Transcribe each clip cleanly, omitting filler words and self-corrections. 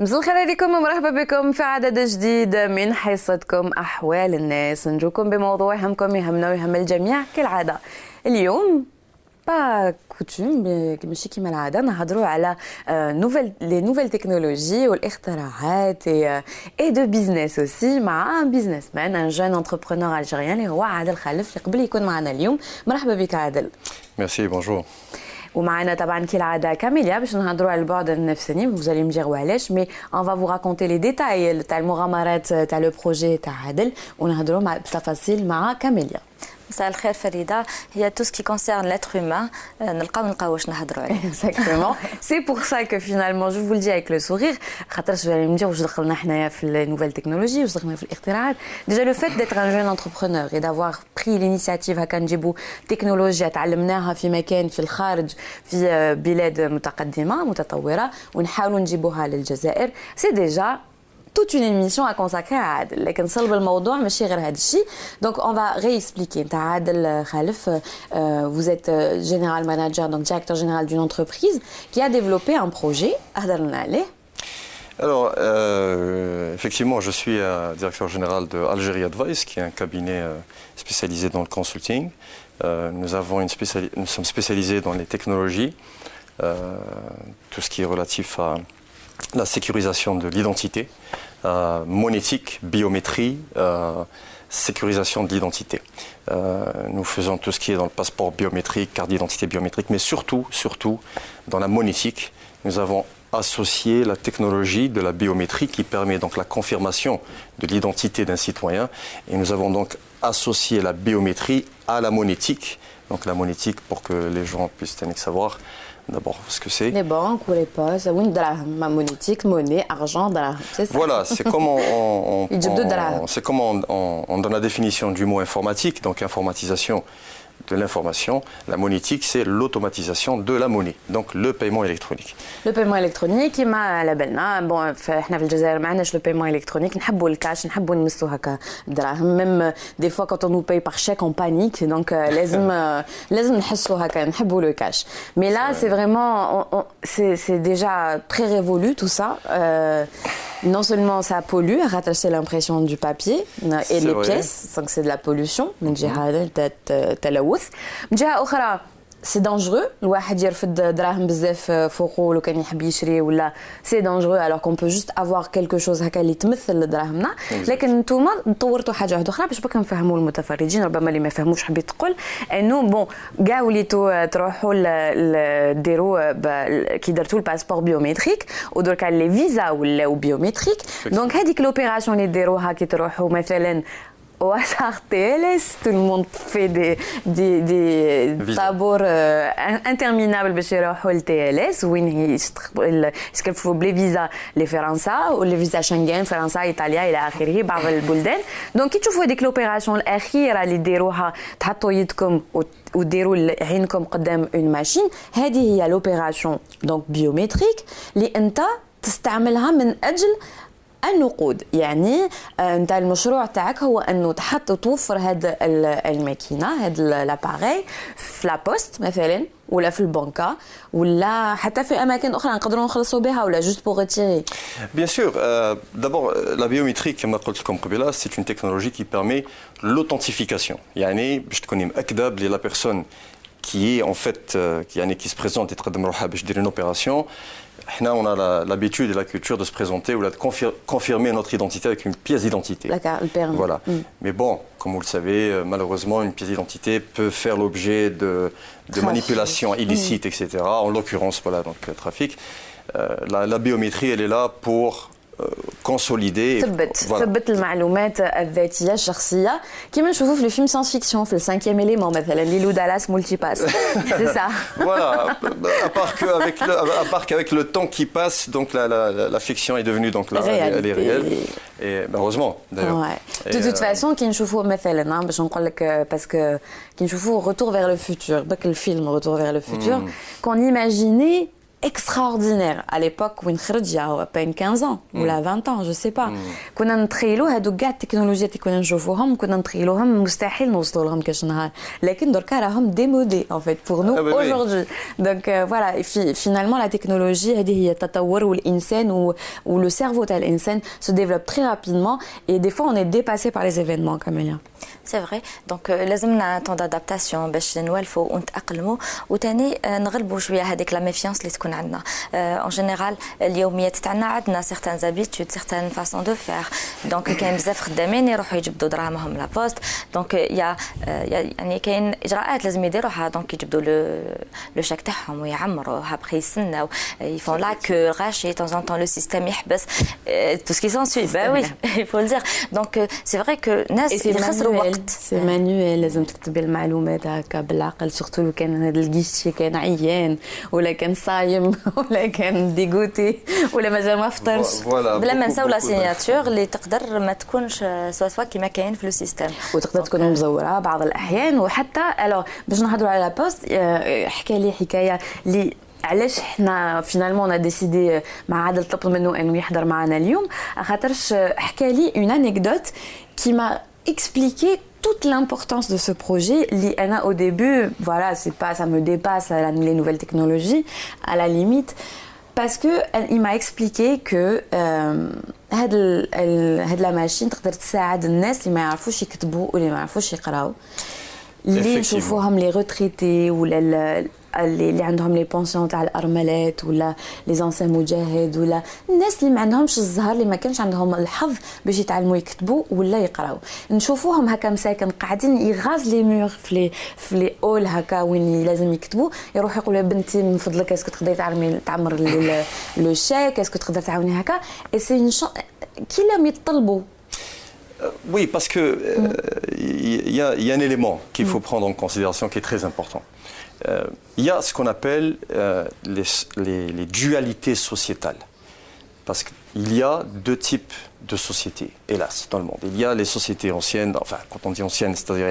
مساء الخير عليكم ومرحبا بكم في عدد جديد من حصتكم أحوال الناس. نجوكم بموضوع يهمكم يهمنا ويهم الجميع كالعادة. اليوم با كوتوم ماشي كيما العادة نهضروا على لي نوفيل تكنولوجي والاختراعات اي دو بيزنس اوسي مع ان بيزنس مان ان جون انتربرونور الجيريان اللي هو عادل خلف اللي قبل يكون معنا اليوم. مرحبا بك عادل. ميرسي بونجور. ومعنا طبعا كالعاده كاميليا باش نهضروا على البعد النفساني. vous allez me dire وعلاش مي on va vous raconter les détails تاع المغامرات تاع لو بروجي تاع عادل ونهضروا بتفاصيل مع كاميليا. مساء الخير فريدة. هي tout ce qui concerne l'être humain نلقاو واش نهضروا عليه. Exactement. C'est pour ça que finalement je vous le dis avec le sourire. خاطرش vous allez me dire واش دخلنا حنايا في les nouvelles technologies واش دخلنا في الاختراعات. Déjà le fait d'être un jeune entrepreneur et d'avoir pris l'initiative هكا نجيبوا تكنولوجيا تعلمناها في مكان في الخارج في بلاد متقدمة متطورة ونحاولوا نجيبوها للجزائر. C'est déjà toute une émission à consacrer à Adel. لكن صلب الموضوع ماشي غير هذا الشيء. Donc on va réexpliquer. انت عادل خالف, vous êtes général manager, donc directeur général d'une entreprise qui a développé un projet. هضرنا عليه. Alors, effectivement, je suis directeur général de Algérie Advice, qui est un cabinet spécialisé dans le consulting. Nous sommes spécialisés dans les technologies, tout ce qui est relatif à la sécurisation de l'identité, monétique, biométrie, sécurisation de l'identité. Nous faisons tout ce qui est dans le passeport biométrique, carte d'identité biométrique, mais surtout dans la monétique. Nous avons associé la technologie de la biométrie qui permet donc la confirmation de l'identité d'un citoyen. Et nous avons donc associé la biométrie à la monétique. Donc la monétique, pour que les gens puissent savoir d'abord ce que c'est. Les banques ou les postes, oui, ma monétique, monnaie, argent, c'est ça. Voilà, c'est comme on donne la définition du mot informatique, donc informatisation de l'information. La monétique, c'est l'automatisation de la monnaie, donc le paiement électronique. Le paiement électronique, كما على بالنا bon احنا في الجزائر ما عندناش le paiement électronique, نحبوا الكاش, نحبوا نمسوا هكا دراهم. Même des fois quand on nous paye par chèque on panique, donc لازم نحسوا هكا نحبوا le cash. Mais là c'est vraiment c'est déjà très révolu tout ça. Non seulement ça pollue, c'est l'impression du papier et les pièces, donc c'est de la pollution. C'est dangereux. الواحد يرفد دراهم بزاف فوقو لو كان يحب يشري ولا سي dangereux alors qu'on peut juste avoir quelque chose هكا اللي تمثل دراهمنا. لكن نتوما طورتوا حاجه واحده اخرى باش بك نفهموا المتفرجين ربما اللي ما فهموش. حبيت تقول انه بون كاع وليتوا تروحوا ديروا كي درتوا الباسبور بيومتريك ودركا لي فيزا ولاو بيومتريك. دونك هذيك لوبيراسيون اللي ديروها كي تروحوا مثلا au hasard TLS, tout le monde fait des tabours interminables باش يروحوا لTLS وين يسكفوا بلي فيزا لفرنسا واللي فيزا شنغن فرنسا ايطاليا الى اخره بعض البلدان. دونك كي تشوفوا هذيك لوبيراسيون الاخيره اللي ديروها تحطوا يدكم وديروا عينكم قدام اون ماشين, هذه هي لوبيراسيون دونك بيومتريك اللي انت تستعملها من اجل النقود. يعني انت المشروع تاعك هو انه تحط وتوفر هذا الماكينه هذا لاباري في لا بوست مثلا ولا في البنكه ولا حتى في اماكن اخرى نقدروا نخلصوا بها ولا جوست بور ريتيري. Bien sûr, d'abord la biométrie كما قلت لكم قبيله c'est une technologie qui permet l'authentification. يعني باش تكوني مأكده بلي la personne qui est en fait qui se présente يتقدم روحها باش دير une opération. On a l'habitude et la culture de se présenter ou de confirmer notre identité avec une pièce d'identité. Le permis. Voilà. Mais bon, comme vous le savez, malheureusement, une pièce d'identité peut faire l'objet de manipulations illicites, etc. En l'occurrence, voilà, donc trafic. La biométrie, elle est là pour consolider. ثبت المعلومات الذاتيه الشخصيه كما نشوفوا في الفيلم ساينس فيكسيون في السانكيام إليمون مثلا ليلو دالاس مولتي باس. C'est ça. Voilà, à part qu'avec le temps qui passe, donc la fiction est devenue donc là, elle est réelle. Et heureusement d'ailleurs. Ouais. De toute façon كي نشوفوا مثلا باش نقول لك باسكو كي نشوفوا Retour vers le futur, donc le film Retour vers le futur, qu'on imaginait extraordinaire à l'époque où il y a à peine 15 ans ou là 20 ans je sais pas كنا نتخيلوا هادو كاع التكنولوجيات اللي كنا نشوفوهم كنا نتخيلوهم مستحيل نوصلوا لهم كاش نهار لكن دركا راهم démodés en fait pour nous aujourd'hui donc voilà finalement la technologie هذه هي التطور والإنسان où le cerveau تاع الإنسان se développe très rapidement et des fois on est dépassé par les événements Camélia. C'est vrai. Donc لازمنا un temps d'adaptation باش نوالفوا ونتأقلموا وتاني نغلبوا شويه هذيك لا ميفيونس اللي تكون عندنا. En général اليوميات تاعنا عندنا certaines habitudes, certaines façons de faire. Donc كاين بزاف خدامين يروحوا يجبدوا دراهمهم لا بوست. Donc يعني كاين اجراءات لازم يديروها دونك يجبدوا لو شاك تاعهم ويعمروها بخي يستناو يفون لا كو غاشي temps en temps le système يحبس tout ce qui s'ensuit. Bah oui, il faut le dire. Donc c'est vrai que ناس يخسروا وقت. سي مانويل لازم تكتبي المعلومات هكا بالعقل سورتو لو كان هذا الكيشي كان عيان ولا كان صايم ولا كان ديغوتي ولا مازال ما فطرش بلا ما نساو لا سيناتور اللي تقدر ما تكونش سوا كيما كاين في لو سيستيم وتقدر تكون مزوره بعض الاحيان وحتى الو باش نهضروا على لا بوست حكى لي حكايه اللي علاش حنا فينالمون انا ديسيدي مع عادل طلب منه انه يحضر معنا اليوم خاطرش حكى لي اون انيكدوت كي ما expliqué toute l'importance de ce projet. Au début, voilà, c'est pas, ça me dépasse les nouvelles technologies, à la limite, parce que il m'a expliqué que هاد la machine تقدر تساعد الناس اللي ما يعرفوش يكتبوا واللي ما يعرفوش يقراوا. اللي نشوفوهم لي retraités ولا اللي عندهم لي بونسيون تاع الارملات ولا لي زانسيان مجاهد ولا الناس اللي ما عندهمش الزهر اللي ما كانش عندهم الحظ باش يتعلموا يكتبوا ولا يقراوا نشوفوهم هكا مساكن قاعدين يغاز لي مور في لي اول هكا وين لازم يكتبوا يروح يقول يا بنتي من فضلك اسكو تقدري تعمر لو شيك اسكو تقدر تعاوني هكا اي سي كي لم يطلبوا. Oui, parce que y a un élément qu'il faut prendre en considération qui est très important. Il y a ce qu'on appelle les dualités sociétales. Parce qu'il y a deux types de sociétés, hélas, dans le monde. Il y a les sociétés anciennes, enfin, quand on dit anciennes, c'est-à-dire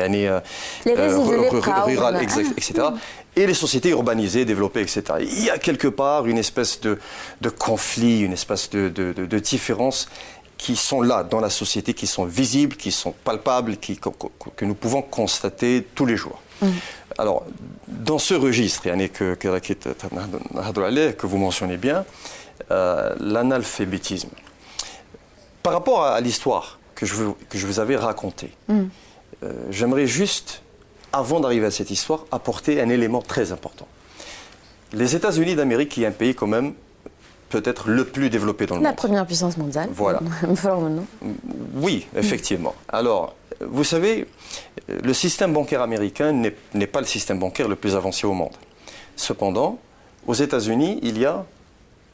rurales, etc. Et les sociétés urbanisées, développées, etc. Il y a quelque part une espèce de conflit, une espèce de différence qui sont là dans la société, qui sont visibles, qui sont palpables, que nous pouvons constater tous les jours. Alors, dans ce registre, que vous mentionnez bien, l'analphabétisme. Par rapport à l'histoire que je vous avais racontée, j'aimerais juste, avant d'arriver à cette histoire, apporter un élément très important. Les États-Unis d'Amérique, qui est un pays quand même peut-être le plus développé dans le monde. La première puissance mondiale. Voilà. Oui, effectivement. Alors, vous savez, le système bancaire américain n'est pas le système bancaire le plus avancé au monde. Cependant, aux États-Unis, il y a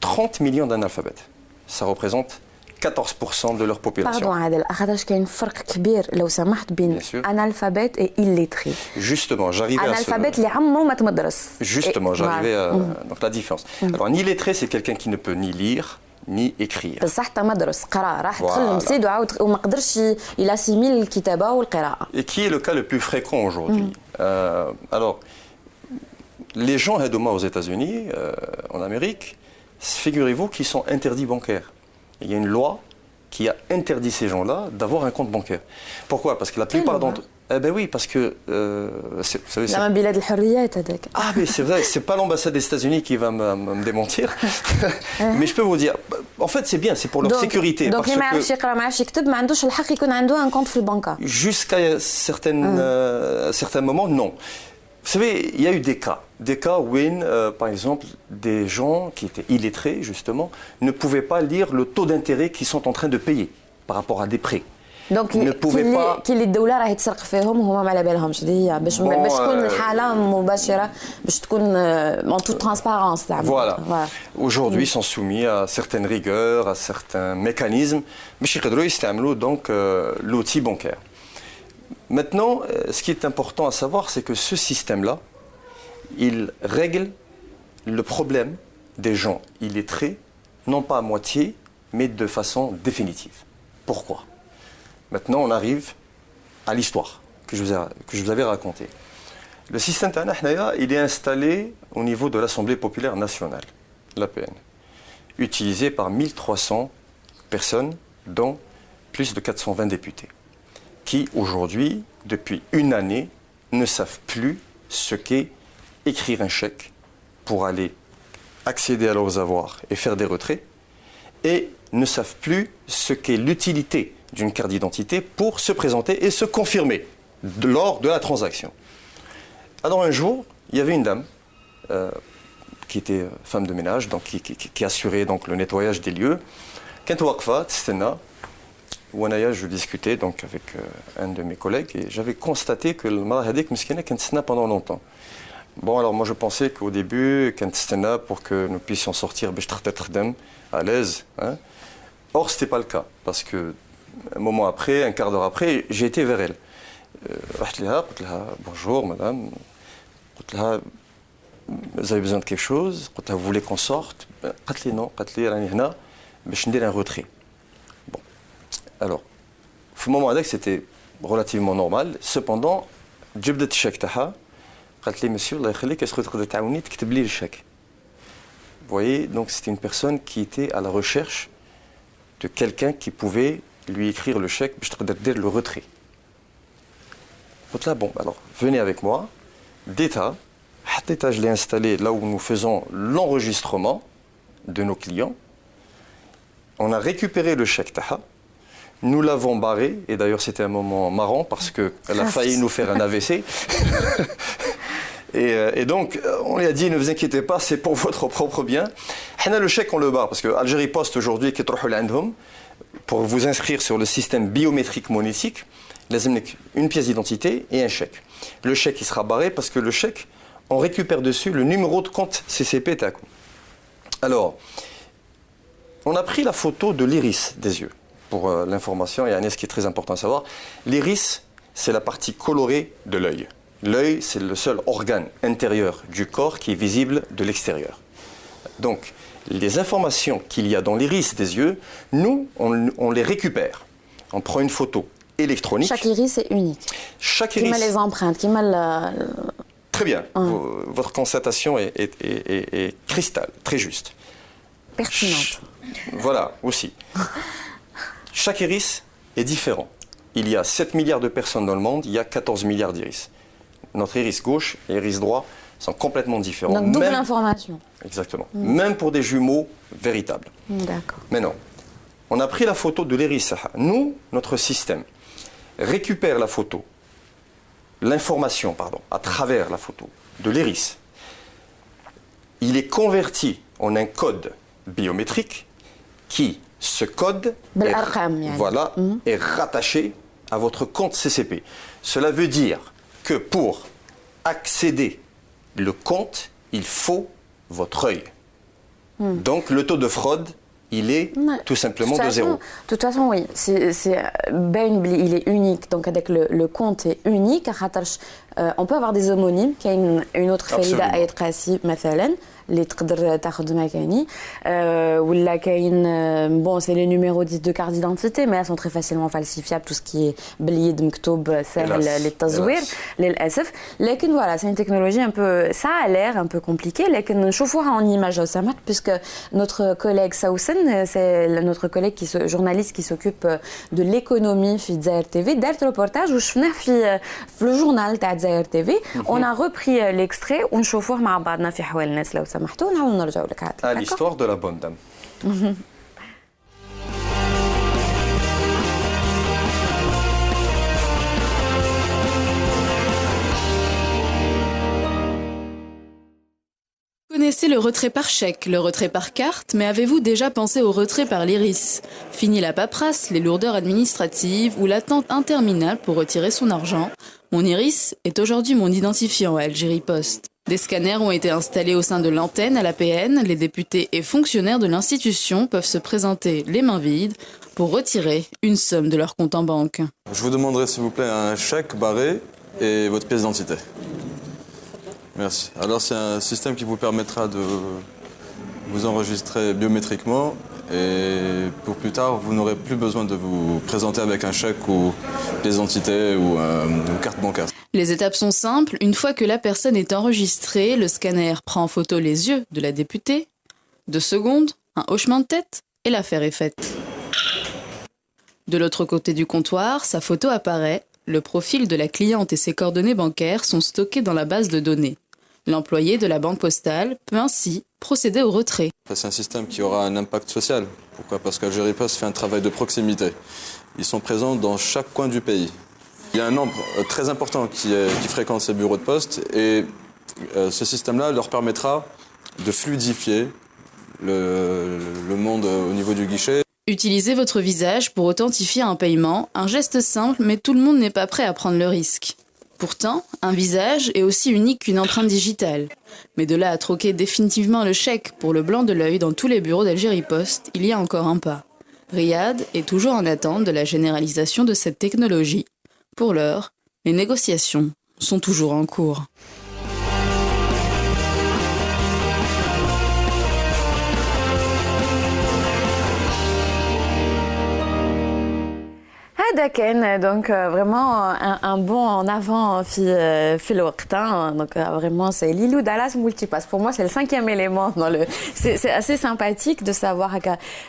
30 millions d'analphabètes. Ça représente 14% de leur population. Pardon, Adel, il y a un فرق كبير لو سمحت بين analphabète et illettré. Justement, j'arrivais à analphabète اللي عمره ما تمدرس. Justement, j'arrivais à donc la différence. Alors, un illettré, c'est quelqu'un qui ne peut ni lire ni écrire. بصح تمدرس قرا راح دخل المسجد وعاود وما قدرش يلاسيميل الكتابه والقراءه. Et qui est le cas le plus fréquent aujourd'hui. Alors, les gens aux États-Unis, en Amérique, figurez-vous qu'ils sont interdits bancaires. Il y a une loi qui a interdit ces gens-là d'avoir un compte bancaire. Pourquoi? Parce que la plupart d'entre eux... Eh ben oui, parce que... vous savez, ah mais c'est vrai, c'est pas l'ambassade des États-Unis qui va me démentir. Mais je peux vous dire, en fait c'est bien, c'est pour leur sécurité. Donc il ما يعرفش يقرا ما يعرفش يكتب ما عندوش الحق يكون عنده un compte في البنكة. Jusqu'à certains moments, non. Vous savez, il y a eu des cas où, par exemple, des gens qui étaient illettrés, justement, ne pouvaient pas lire le taux d'intérêt qu'ils sont en train de payer par rapport à des prêts. Donc, كي اللي الدولة راهي تسرق فيهم وهما ما على بالهمش هي باش تكون الحالة مباشرة باش تكون en toute transparence. Voilà. Aujourd'hui, ils sont soumis à certaines rigueurs, à certains mécanismes. باش يقدروا يستعملوا donc l'outil bancaire. Maintenant, ce qui est important à savoir, c'est que ce système-là, il règle le problème des gens illettrés, non pas à moitié, mais de façon définitive. Pourquoi? Maintenant, on arrive à l'histoire que je vous avais racontée. Le système Tanahnaïa, il est installé au niveau de l'Assemblée populaire nationale. l'APN, utilisée par 1300 personnes, dont plus de 420 députés, qui aujourd'hui, depuis une année, ne savent plus ce qu'est écrire un chèque pour aller accéder à leurs avoirs et faire des retraits, et ne savent plus ce qu'est l'utilité d'une carte d'identité pour se présenter et se confirmer lors de la transaction. Alors un jour, il y avait une dame qui était femme de ménage, donc qui assurait donc le nettoyage des lieux. Quand Wakfa, je discutais donc avec un de mes collègues et j'avais constaté que le Marahadik Miskina Kantistena pendant longtemps. Bon, alors moi je pensais qu'au début, Kantistena, pour que nous puissions sortir à l'aise, hein. Or, ce n'était pas le cas, parce que un moment après, un quart d'heure après, j'ai été vers elle. Bonjour madame, vous avez besoin de quelque chose, vous voulez qu'on sorte? Non, je un retrait. Bon, alors, au moment où c'était relativement normal, cependant, j'ai chèque monsieur, qu'est-ce que vous avez le chèque? Vous voyez, donc c'était une personne qui était à la recherche de quelqu'un qui pouvait lui écrire le chèque, je te dire le retrait. Donc là, bon, alors, venez avec moi. D'État, je l'ai installé là où nous faisons l'enregistrement de nos clients. On a récupéré le chèque Taha. Nous l'avons barré, et d'ailleurs c'était un moment marrant parce qu'elle a failli nous faire un AVC. Et donc, on lui a dit, ne vous inquiétez pas, c'est pour votre propre bien. Le chèque, on le barre, parce que Algérie Post aujourd'hui, pour vous inscrire sur le système biométrique monétique, une pièce d'identité et un chèque. Le chèque, il sera barré parce que le chèque, on récupère dessus le numéro de compte CCP TACO. Alors, on a pris la photo de l'iris des yeux. Pour l'information, et Agnès, ce qui est très important à savoir, l'iris, c'est la partie colorée de l'œil. L'œil, c'est le seul organe intérieur du corps qui est visible de l'extérieur. Donc, les informations qu'il y a dans l'iris des yeux, nous, on les récupère. On prend une photo électronique. Chaque iris est unique. Chaque iris. Qui met les empreintes, qui met le... Très bien. Votre constatation est cristal, très juste. Pertinente. Voilà, aussi. Chaque iris est différent. Il y a 7 milliards de personnes dans le monde, il y a 14 milliards d'iris. Notre iris gauche et iris droit sont complètement différents. Donc double information. Exactement. Même pour des jumeaux véritables. D'accord. Mais non. On a pris la photo de l'iris. Nous, notre système, récupère la photo, l'information, pardon, à travers la photo de l'iris. Il est converti en un code biométrique qui, ce code, est rattaché à votre compte CCP. Cela veut dire que pour accéder le compte, il faut votre œil. Donc le taux de fraude, il est tout simplement de zéro. De toute façon, oui. Il est unique. Donc avec le compte est unique. On peut avoir des homonymes. Il y a une autre faïda à être assis, مثلا. اللي تقدر تاخذ مكاني ولا كاين bon c'est les numéros de carte d'identité mais elles sont très facilement falsifiables tout ce qui est باليد مكتوب سهل للتزوير للاسف لكن voilà c'est une technologie un peu ça a l'air un peu compliqué لكن نشوفوها en image سمعت puisque notre collègue Saoussen c'est notre collègue journaliste qui s'occupe de l'économie في Zaïre TV دارت reportage وشفناه في le journal تاع Zaïre TV on a repris l'extrait ونشوفوه مع بعضنا في حوال الناس لو à l'histoire de la bonne dame. Vous connaissez le retrait par chèque, le retrait par carte, mais avez-vous déjà pensé au retrait par l'iris? Fini la paperasse, les lourdeurs administratives ou l'attente interminable pour retirer son argent. Mon iris est aujourd'hui mon identifiant à Algérie Post. Des scanners ont été installés au sein de l'antenne à l'APN. Les députés et fonctionnaires de l'institution peuvent se présenter les mains vides pour retirer une somme de leur compte en banque. Je vous demanderai s'il vous plaît un chèque barré et votre pièce d'identité. Merci. Alors c'est un système qui vous permettra de vous enregistrer biométriquement et pour plus tard, vous n'aurez plus besoin de vous présenter avec un chèque ou des identités ou une carte bancaire. Les étapes sont simples. Une fois que la personne est enregistrée, le scanner prend en photo les yeux de la députée, 2 secondes, un hochement de tête et l'affaire est faite. De l'autre côté du comptoir, sa photo apparaît, le profil de la cliente et ses coordonnées bancaires sont stockés dans la base de données. L'employé de la banque postale peut ainsi procéder au retrait. C'est un système qui aura un impact social. Pourquoi? Parce qu'Algérie Post fait un travail de proximité. Ils sont présents dans chaque coin du pays. Il y a un nombre très important qui fréquente ces bureaux de poste et ce système-là leur permettra de fluidifier le monde au niveau du guichet. Utilisez votre visage pour authentifier un paiement, un geste simple, mais tout le monde n'est pas prêt à prendre le risque. Pourtant, un visage est aussi unique qu'une empreinte digitale. Mais de là à troquer définitivement le chèque pour le blanc de l'œil dans tous les bureaux d'Algérie Post, il y a encore un pas. Riyad est toujours en attente de la généralisation de cette technologie. Pour l'heure, les négociations sont toujours en cours. هذا كان donc vraiment un bond en avant في الوقت donc vraiment c'est Lilou Dallas multipass pour moi c'est le 5e élément dans le c'est assez sympathique de savoir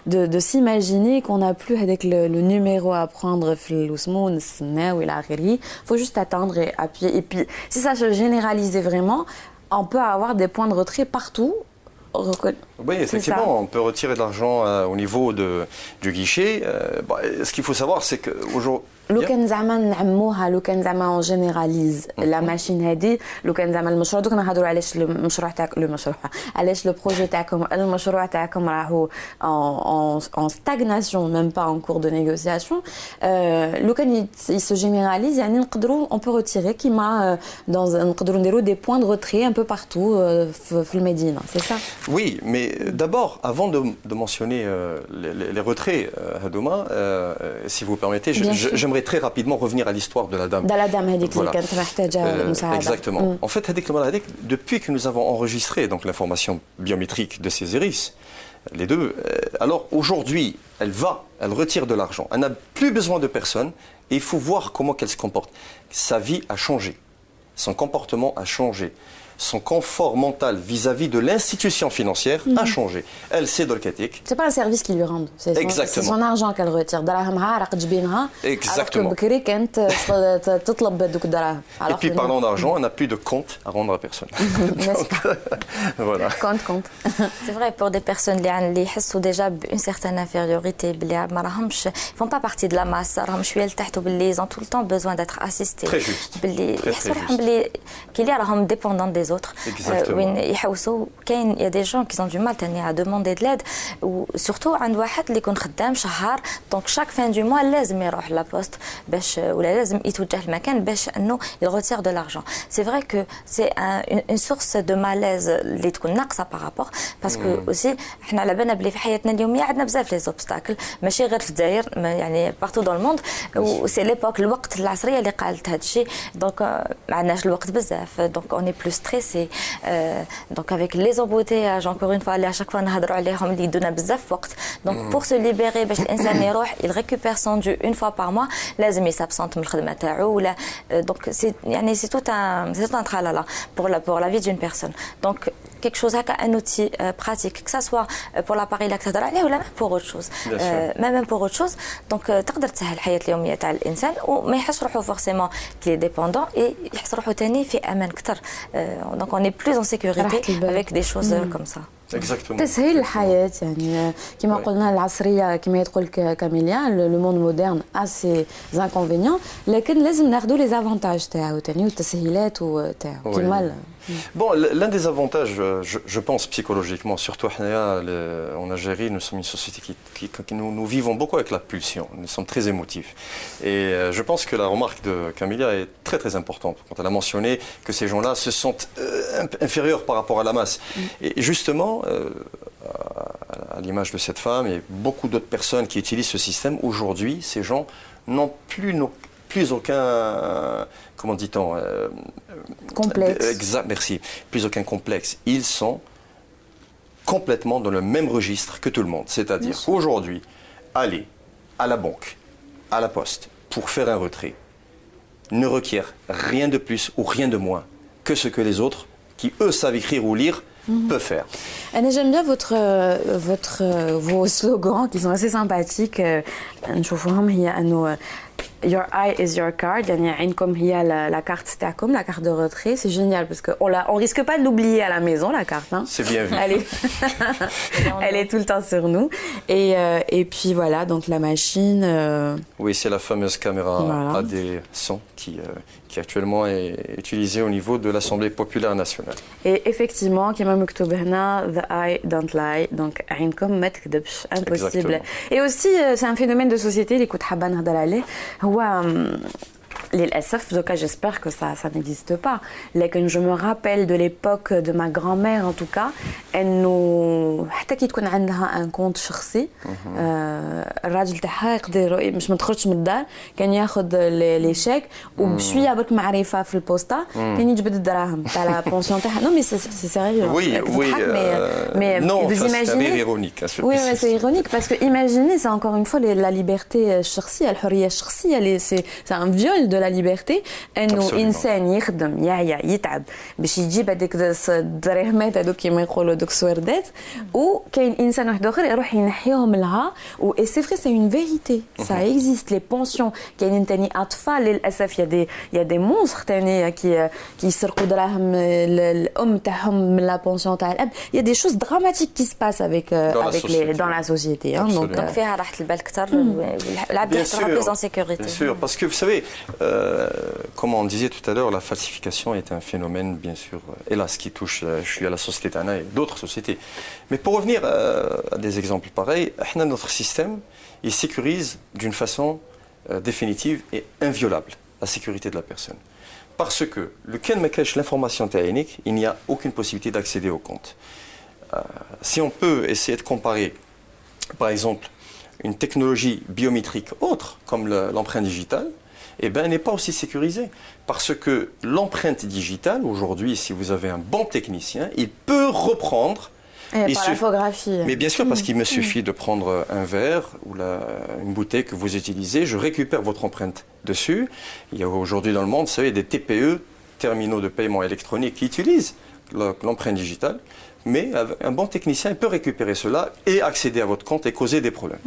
de s'imaginer qu'on n'a plus avec le numéro à prendre في الوسمو نستناو الى اخره faut juste attendre et appuyer et puis si ça se généralisait vraiment on peut avoir des points de retrait partout. Oui, effectivement, on peut retirer de l'argent au niveau du guichet. Ce qu'il faut savoir, c'est qu'aujourd'hui... لو كان زعما نعموها لو كان زعما اون جينيراليز لا ماشين هادي لو كان زعما المشروع دوك نهضروا علاش المشروع تاعك علاش لو بروجي تاعكم المشروع تاعكم راهو en stagnation même pas en cours de négociation لو كان il se généralise يعني نقدروا on peut retirer كيما نقدروا نديروا des points de retrait un peu partout في المدينه c'est ça. Oui, mais d'abord avant de mentionner les retraits Hadouma si vous permettez j'aimerais très rapidement revenir à l'histoire de la dame. Voilà. Exactement. En fait, depuis que nous avons enregistré donc l'information biométrique de ces iris, les deux, alors aujourd'hui, elle retire de l'argent. Elle n'a plus besoin de personne et il faut voir comment elle se comporte. Sa vie a changé. Son comportement a changé. Son confort mental vis-à-vis de l'institution financière a changé. Elle sait Dolkatik. C'est pas un service qui lui rend, c'est son argent qu'elle retire. Exactement. Et puis parlant d'argent, elle n'a plus de compte à rendre à personne. Donc, voilà. Compte. C'est vrai, pour des personnes qui ont déjà une certaine infériorité, ils ne font pas partie de la masse, ils ont tout le temps besoin d'être assistés. Très juste. Qu'il y a dépendants des autres. Il y a des gens qui ont du mal à demander de l'aide ou surtout عند واحد اللي يكون خدام شهر donc chaque fin du mois لازم يروح لا بوست باش ولا لازم يتوجه لمكان باش انه il retire de l'argent. C'est vrai que c'est une source de malaise اللي تكون ناقصه par rapport parce que aussi احنا على بالنا بلي في حياتنا اليوميه عندنا بزاف لي زوبستاكل ماشي غير في الجزائر يعني partout dans le monde وسي ليبوك الوقت العصريه اللي قالت هذا الشيء donc ما عندناش الوقت بزاف donc on est plus stressé donc avec les embouteillages encore une fois اللي à chaque fois نهضروا عليهم اللي يدونا بزاف وقت donc pour se libérer باش الانسان يروح il récupère son dû une fois par mois لازم يسابسونت من الخدمه تاعو ولا donc c'est يعني c'est tout un tralala pour la vie d'une personne donc quelque chose هكا un outil pratique que ça soit pour l'appareil اللي تهضر عليه ولا même pour autre chose même pour autre chose donc تقدر تسهل الحياه اليوميه تاع الانسان وما يحسش روحو forcément qu'il est dépendant et يحس روحو ثاني في امان اكثر donc on est plus en sécurité avec des choses comme ça. Exactement. تسهيل الحياة يعني كما قلنا العصرية كما يقول كاميليا لو موند مودرن a ses inconvénients لكن لازم ناخذوا les avantages تاعو ثاني والتسهيلات تاعو كيما Bon, l'un des avantages, je pense psychologiquement, surtout en Algérie, nous sommes une société qui nous vivons beaucoup avec la pulsion, nous sommes très émotifs. Et je pense que la remarque de Camélia est très très importante quand elle a mentionné que ces gens-là se sentent inférieurs par rapport à la masse. Et justement, à l'image de cette femme et beaucoup d'autres personnes qui utilisent ce système, aujourd'hui, ces gens n'ont plus aucun, comment dit-on complexe. Exact, merci. Plus aucun complexe. Ils sont complètement dans le même registre que tout le monde. C'est-à-dire qu'aujourd'hui, aller à la banque, à la poste, pour faire un retrait, ne requiert rien de plus ou rien de moins que ce que les autres, qui eux savent écrire ou lire, peut faire. J'aime bien vos slogans qui sont assez sympathiques. نشوفوهم هي أنه Your eye is your card, يعني عينكم هي la carte تاعكم, la carte de retrait. C'est génial parce qu'on risque pas de l'oublier à la maison, la carte. Hein. C'est bien vu. Elle est tout le temps sur nous. Et puis voilà, donc la machine. Oui, c'est la fameuse caméra voilà. AD100 qui actuellement est utilisée au niveau de l'Assemblée populaire nationale. Et effectivement, كما مكتوب هنا, the eye don't lie, donc عينكم ما تكذبش, impossible. Exactement. Et aussi, c'est un phénomène de société اللي كنت حابة نهضر عليه. هو للأسف دوكا j'espère que ça n'existe pas. لكن je me rappelle de l'époque de ma grand-mère en tout cas انه حتى كي تكون عندها ان كونت شخصي الراجل تاعها يقدر مش ما تخرجش من الدار, كان ياخذ لي شيك وبشويه برك معرفه في البوسطه كان يجبد الدراهم تاع لا بونسيون تاعها. Non mais c'est sérieux. Oui, oui. mais non, vous c'est un rire imaginez. ironique. Oui, mais c'est ironique parce que imaginez, c'est encore une fois la liberté الشخصيه, الحريه الشخصيه, c'est un viol de la liberté انه انسان يخدم يعيا يتعب باش يجيب هذيك الدراهمات هذوك كيما يقولوا دوك السوردات, وكاين انسان واحد اخر يروح ينحيهم لها. و سي فري سي اون فيريتي سا اكزيست لي بونسيون. كاينين ثاني اطفال للاسف يا دي مونستر ثاني كيسرقوا دراهم الام تاعهم من لا بونسيون تاع الاب. يا دي شوز دراماتيك كي سباس avec dans la société. Donc فيها راحة البال كثر والعبد يحس بلوز ان سيكوريتي. Bien sûr, parce que vous savez, comme on disait tout à l'heure, la falsification est un phénomène, bien sûr, hélas, qui touche, je suis à la société Tana et d'autres sociétés. Mais pour revenir à des exemples pareils, notre système, il sécurise d'une façon définitive et inviolable la sécurité de la personne. Parce que le Ken Mekash, l'information télénique, il n'y a aucune possibilité d'accéder au compte. Si on peut essayer de comparer, par exemple, une technologie biométrique autre, comme l'empreinte digitale, eh ben, elle n'est pas aussi sécurisée. Parce que l'empreinte digitale, aujourd'hui, si vous avez un bon technicien, il peut reprendre... par l'infographie. Mais bien sûr, parce qu'il me suffit de prendre un verre ou une bouteille que vous utilisez, je récupère votre empreinte dessus. Il y a aujourd'hui dans le monde, vous savez, des TPE, terminaux de paiement électronique, qui utilisent l'empreinte digitale. Mais un bon technicien peut récupérer cela et accéder à votre compte et causer des problèmes.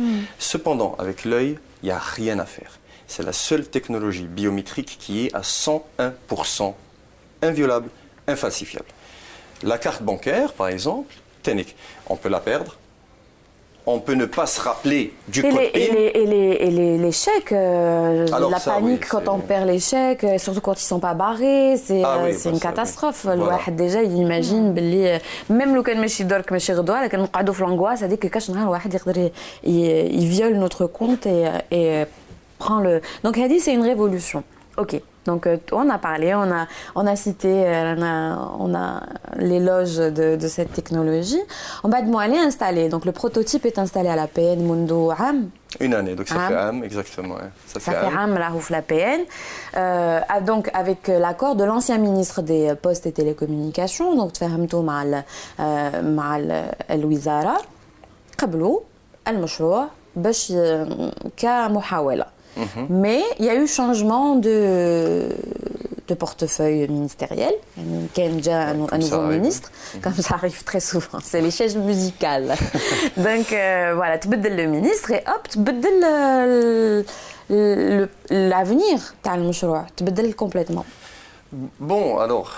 Cependant, avec l'œil, il n'y a rien à faire. C'est la seule technologie biométrique qui est à 101% inviolable, infalsifiable. La carte bancaire, par exemple, on peut la perdre. On peut ne pas se rappeler du code PIN. Et les chèques, la panique quand on perd les chèques, surtout quand ils ne sont pas barrés, c'est une catastrophe. الواحد déjà il imagine باللي même لو كان ماشي درك ماشي غدوه لكن نقعدوا في l'angoisse هذيك كاش نهار واحد يقدر يفيول notre compte et prend le. Donc Hadi, c'est une révolution. Ok. Donc on a parlé, on a cité, on a l'éloge de cette technologie. En bas de moi, elle est installée. Donc le prototype est installé à la PN Mundo Am. Une année, donc ça fait Am, exactement. Ouais. Ça fait Am là où la PN. Donc avec l'accord de l'ancien ministre des Postes et Télécommunications, donc تفاهمتوا مع الوزارة قبلوا المشروع باش كمحاولة. Mais il y a eu changement de portefeuille ministériel. Il y a un nouveau ministre, comme ça arrive très souvent. C'est les chaises musicales. Donc voilà, tu بدل le ministre et hop, tu بدل l'avenir تاع المشروع, tu بدل complètement. Bon, alors,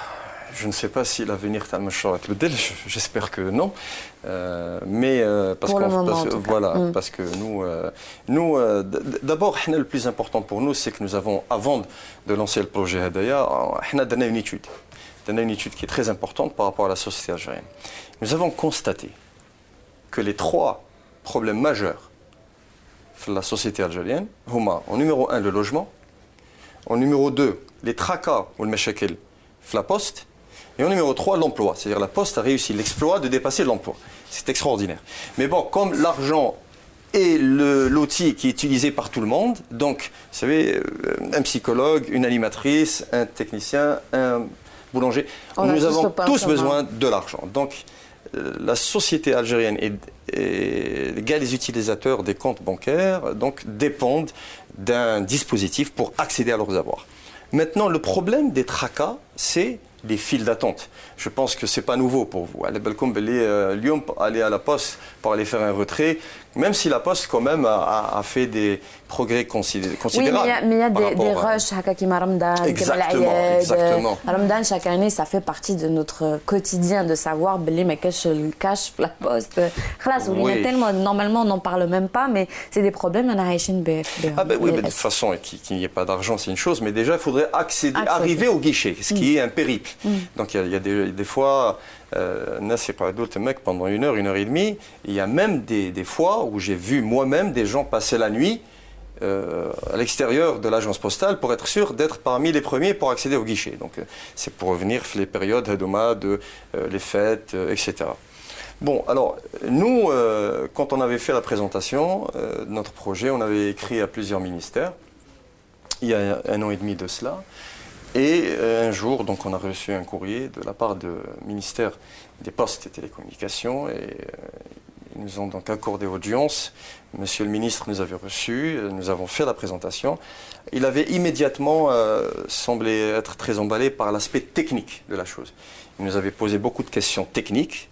je ne sais pas si l'avenir تاع المشروع تبدل, j'espère que non. Mais parce que nous d'abord le plus important pour nous, c'est que nous avons, avant de lancer le projet Hadaya, on a donné une étude qui est très importante par rapport à la société algérienne. Nous avons constaté que les 3 problèmes majeurs de la société algérienne, en numéro 1 le logement, en numéro 2 les tracas ou le mashakil de la poste, et en numéro 3, l'emploi. C'est-à-dire la Poste a réussi l'exploit de dépasser l'emploi. C'est extraordinaire. Mais bon, comme l'argent est l'outil qui est utilisé par tout le monde, donc, vous savez, un psychologue, une animatrice, un technicien, un boulanger, nous avons tous besoin de l'argent. Donc, la société algérienne et les utilisateurs des comptes bancaires donc, dépendent d'un dispositif pour accéder à leurs avoirs. Maintenant, le problème des tracas, c'est des files d'attente. Je pense que ce n'est pas nouveau pour vous. Lyon, aller à la poste pour aller faire un retrait, même si la poste quand même a fait des progrès considérables. Oui, mais il y a des rushs, comme Ramadan, exactement. Ramadan, chaque année, ça fait partie de notre quotidien de savoir mais le cash la poste. Oui. Tellement, normalement, on n'en parle même pas, mais c'est des problèmes. Oui, mais de toute façon, qu'il n'y ait pas d'argent, c'est une chose, mais déjà, il faudrait arriver au guichet, ce qui est un périple. Donc, il y a des fois, pendant 1 heure, 1 heure et demie, il y a même des fois où j'ai vu moi-même des gens passer la nuit à l'extérieur de l'agence postale pour être sûr d'être parmi les premiers pour accéder au guichet. Donc, c'est pour revenir les périodes de les fêtes, etc. Bon, alors, nous, quand on avait fait la présentation de notre projet, on avait écrit à plusieurs ministères, il y a 1 an et demi de cela, et un jour, donc, on a reçu un courrier de la part du ministère des Postes et Télécommunications, et ils nous ont donc accordé audience. Monsieur le ministre nous avait reçus, nous avons fait la présentation. Il avait immédiatement semblé être très emballé par l'aspect technique de la chose. Il nous avait posé beaucoup de questions techniques.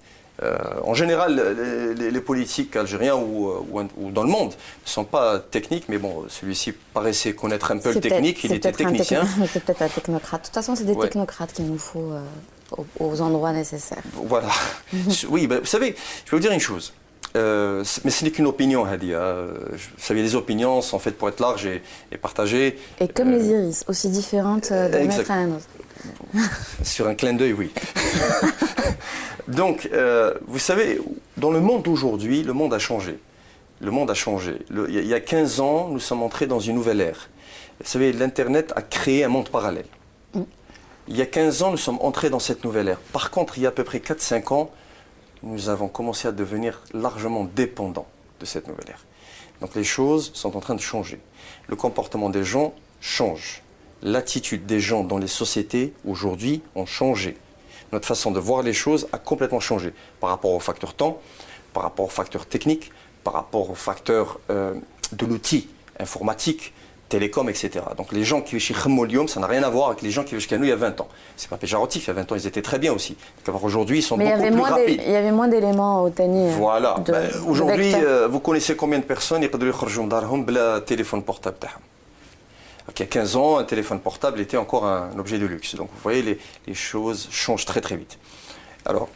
En général, les politiques algériens ou dans le monde ne sont pas techniques, mais bon, celui-ci paraissait connaître un peu le technique, il était technicien. C'est peut-être un technocrate. De toute façon, c'est des technocrates qu'il nous faut aux endroits nécessaires. Voilà. Oui, ben, vous savez, je vais vous dire une chose. Mais ce n'est qu'une opinion, Hadi. Vous savez, les opinions sont faites pour être larges et partagées. Et comme les iris, aussi différentes d'un maître à un autre. Sur un clin d'œil, oui. Donc, vous savez, dans le monde d'aujourd'hui, le monde a changé. Le monde a changé. Il y a 15 ans, nous sommes entrés dans une nouvelle ère. Vous savez, l'Internet a créé un monde parallèle. Il y a 15 ans, nous sommes entrés dans cette nouvelle ère. Par contre, il y a à peu près 4-5 ans, nous avons commencé à devenir largement dépendants de cette nouvelle ère. Donc les choses sont en train de changer. Le comportement des gens change. L'attitude des gens dans les sociétés aujourd'hui ont changé. Notre façon de voir les choses a complètement changé par rapport au facteur temps, par rapport au facteur technique, par rapport au facteur de l'outil informatique, télécom, etc. Donc les gens qui vivent chez Khmolium, ça n'a rien à voir avec les gens qui vivent chez nous il y a 20 ans. C'est pas péjoratif, il y a 20 ans ils étaient très bien aussi. Aujourd'hui ils sont beaucoup plus rapides. Il y avait moins d'éléments au Tani. Voilà. Aujourd'hui, vous connaissez combien de personnes qui ont un téléphone portable? Il y a 15 ans, un téléphone portable était encore un objet de luxe. Donc vous voyez, les choses changent très très vite. Alors,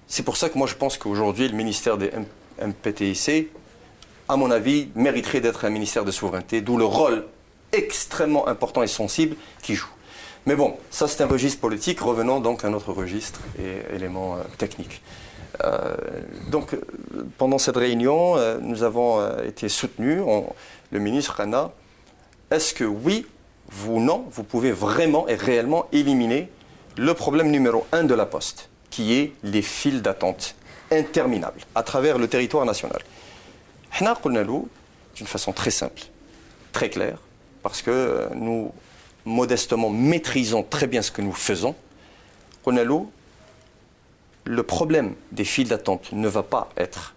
c'est pour ça que moi je pense qu'aujourd'hui, le ministère des MPTIC, à mon avis, mériterait d'être un ministère de souveraineté, d'où le rôle extrêmement important et sensible qu'il joue. Mais bon, ça c'est un registre politique, revenons donc à notre registre et éléments techniques. Donc, pendant cette réunion, nous avons été soutenus, le ministre Rana. Est-ce que oui ou non, vous pouvez vraiment et réellement éliminer le problème numéro 1 de la Poste, qui est les files d'attente interminables à travers le territoire national? D'une façon très simple, très claire, parce que nous, modestement, maîtrisons très bien ce que nous faisons. Le problème des files d'attente ne va pas être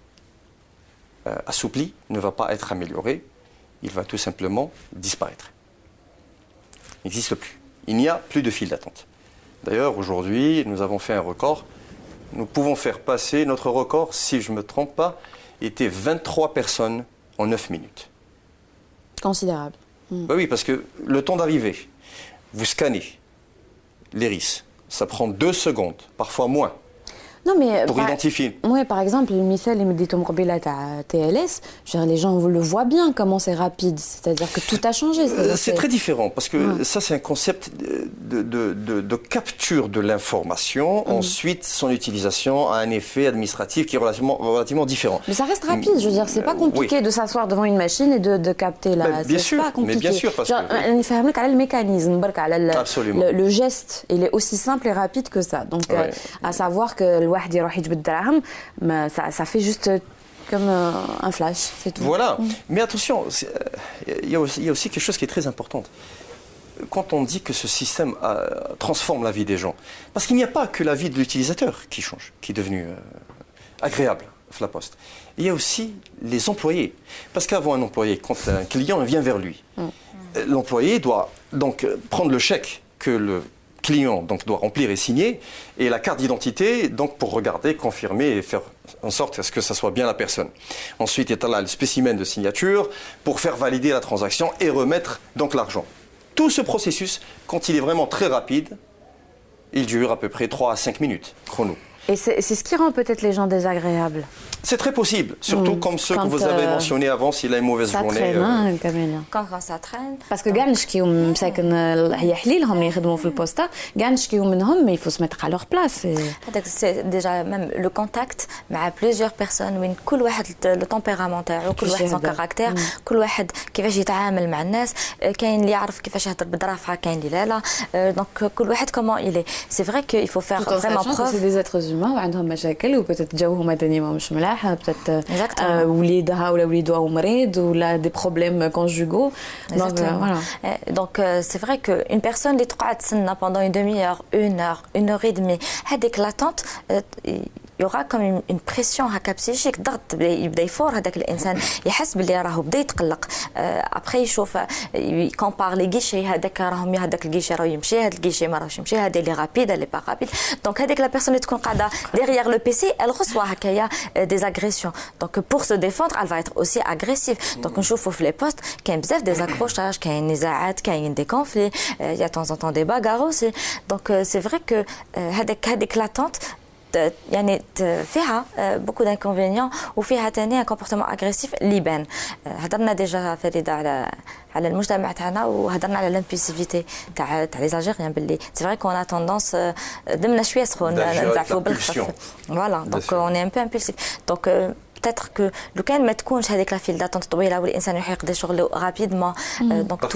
assoupli, ne va pas être amélioré. Il va tout simplement disparaître. Il n'existe plus. Il n'y a plus de file d'attente. D'ailleurs, aujourd'hui, nous avons fait un record. Nous pouvons faire passer notre record, si je ne me trompe pas, était 23 personnes en 9 minutes. Considérable. Oui, parce que le temps d'arrivée, vous scannez l'iris, ça prend 2 secondes, parfois moins. Non, mais pour identifier. Oui, par exemple, le missel et Meditum Robila à TLS, les gens le voient bien comment c'est rapide. C'est-à-dire que tout a changé. C'est très différent parce que ça, c'est un concept de capture de l'information. Ensuite, son utilisation a un effet administratif qui est relativement différent. Mais ça reste rapide. Je veux dire, c'est pas compliqué de s'asseoir devant une machine et de capter là. Bien sûr, pas compliqué. mais bien sûr, parce que le mécanisme, absolument. Le geste, il est aussi simple et rapide que ça. Donc, à savoir que ça fait juste comme un flash, c'est tout. Voilà, mais attention, il y a aussi quelque chose qui est très important. Quand on dit que ce système transforme la vie des gens, parce qu'il n'y a pas que la vie de l'utilisateur qui change, qui est devenue agréable, la Poste. Il y a aussi les employés. Parce qu'avant un employé, quand un client vient vers lui, l'employé doit donc prendre le chèque que le client donc, doit remplir et signer, et la carte d'identité donc, pour regarder, confirmer et faire en sorte que ça soit bien la personne. Ensuite, il y a là le spécimen de signature pour faire valider la transaction et remettre donc l'argent. Tout ce processus, quand il est vraiment très rapide, il dure à peu près 3 à 5 minutes, chrono. Et c'est ce qui rend peut-être les gens désagréables. C'est très possible, surtout comme ceux que vous avez mentionnés avant, s'il a une mauvaise journée. Quand ça traîne. Parce que كاع نشكيو من مساكن هي حليلهم اللي يخدموا في البوسطة كاع نشكيو منهم mais il faut se mettre à leur place. C'est déjà même le contact مع plusieurs personnes وين كل واحد le tempérament تاعو كل واحد son caractère كل واحد كيفاش يتعامل مع الناس كاين اللي يعرف كيفاش يهضر بالدرافة كاين اللي لا donc كل واحد comment il est. C'est vrai qu'il faut faire vraiment preuve. C'est des êtres humains وعندهم مشاكل وبتت جوهم مدني مش ملاح peut-être وليدها ولا وليدها مريض ولا des problèmes conjugaux. Donc c'est vrai qu'une personne اللي تقعد تسنى pendant une demi-heure, une heure et demie هذيك l'attente il y aura comme une pression هكا بسيشيك ضغط يبدا يفور هذاك الانسان يحس باللي راهو بدا يتقلق ابخي يشوف يكومبار لي غيشي هذاك راهم هذاك الغيشي راه يمشي هذا الغيشي ما راهوش يمشي هذا اللي رابيد اللي با رابيد دونك هذيك لا بيرسون اللي تكون قاعده derrière le PC elle reçoit هكايا des agressions donc pour se défendre elle va être aussi agressive donc نشوفوا في لي بوست كاين بزاف des accrochages كاين نزاعات كاين des conflits il y a de temps en temps des bagarres aussi donc c'est vrai que هذيك l'attente يعني فيها beaucoup d'inconvénients وفيها ثاني un comportement agressif اللي يبان هضرنا ديجا فريده على المجتمع تاعنا وهضرنا على لامبولسيفيتي تاع لي زالجيريان باللي سي فري كون اتوندونس دمنا شويه سخون نزعفوا بالخف فوالا دونك اون ان بو امبولسيف دونك peut-être que لو كان ما تكونش هذيك لا فيل داتونت طويله والانسان يروح يقضي شغله rapidement donc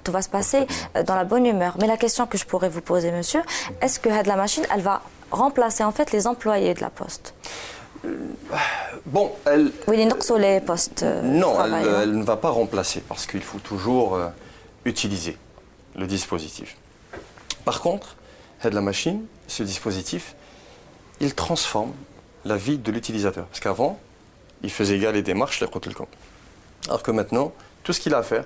tout va se passer dans la bonne humeur mais la question que je pourrais vous poser monsieur est-ce que la machine elle va remplacer en fait les employés de la poste Bon, elle... Oui, les postes. Non, elle ne va pas remplacer parce qu'il faut toujours utiliser le dispositif. Par contre, la machine, ce dispositif, il transforme la vie de l'utilisateur. Parce qu'avant, il faisait égal les démarches, les comptes. Alors que maintenant, tout ce qu'il a à faire,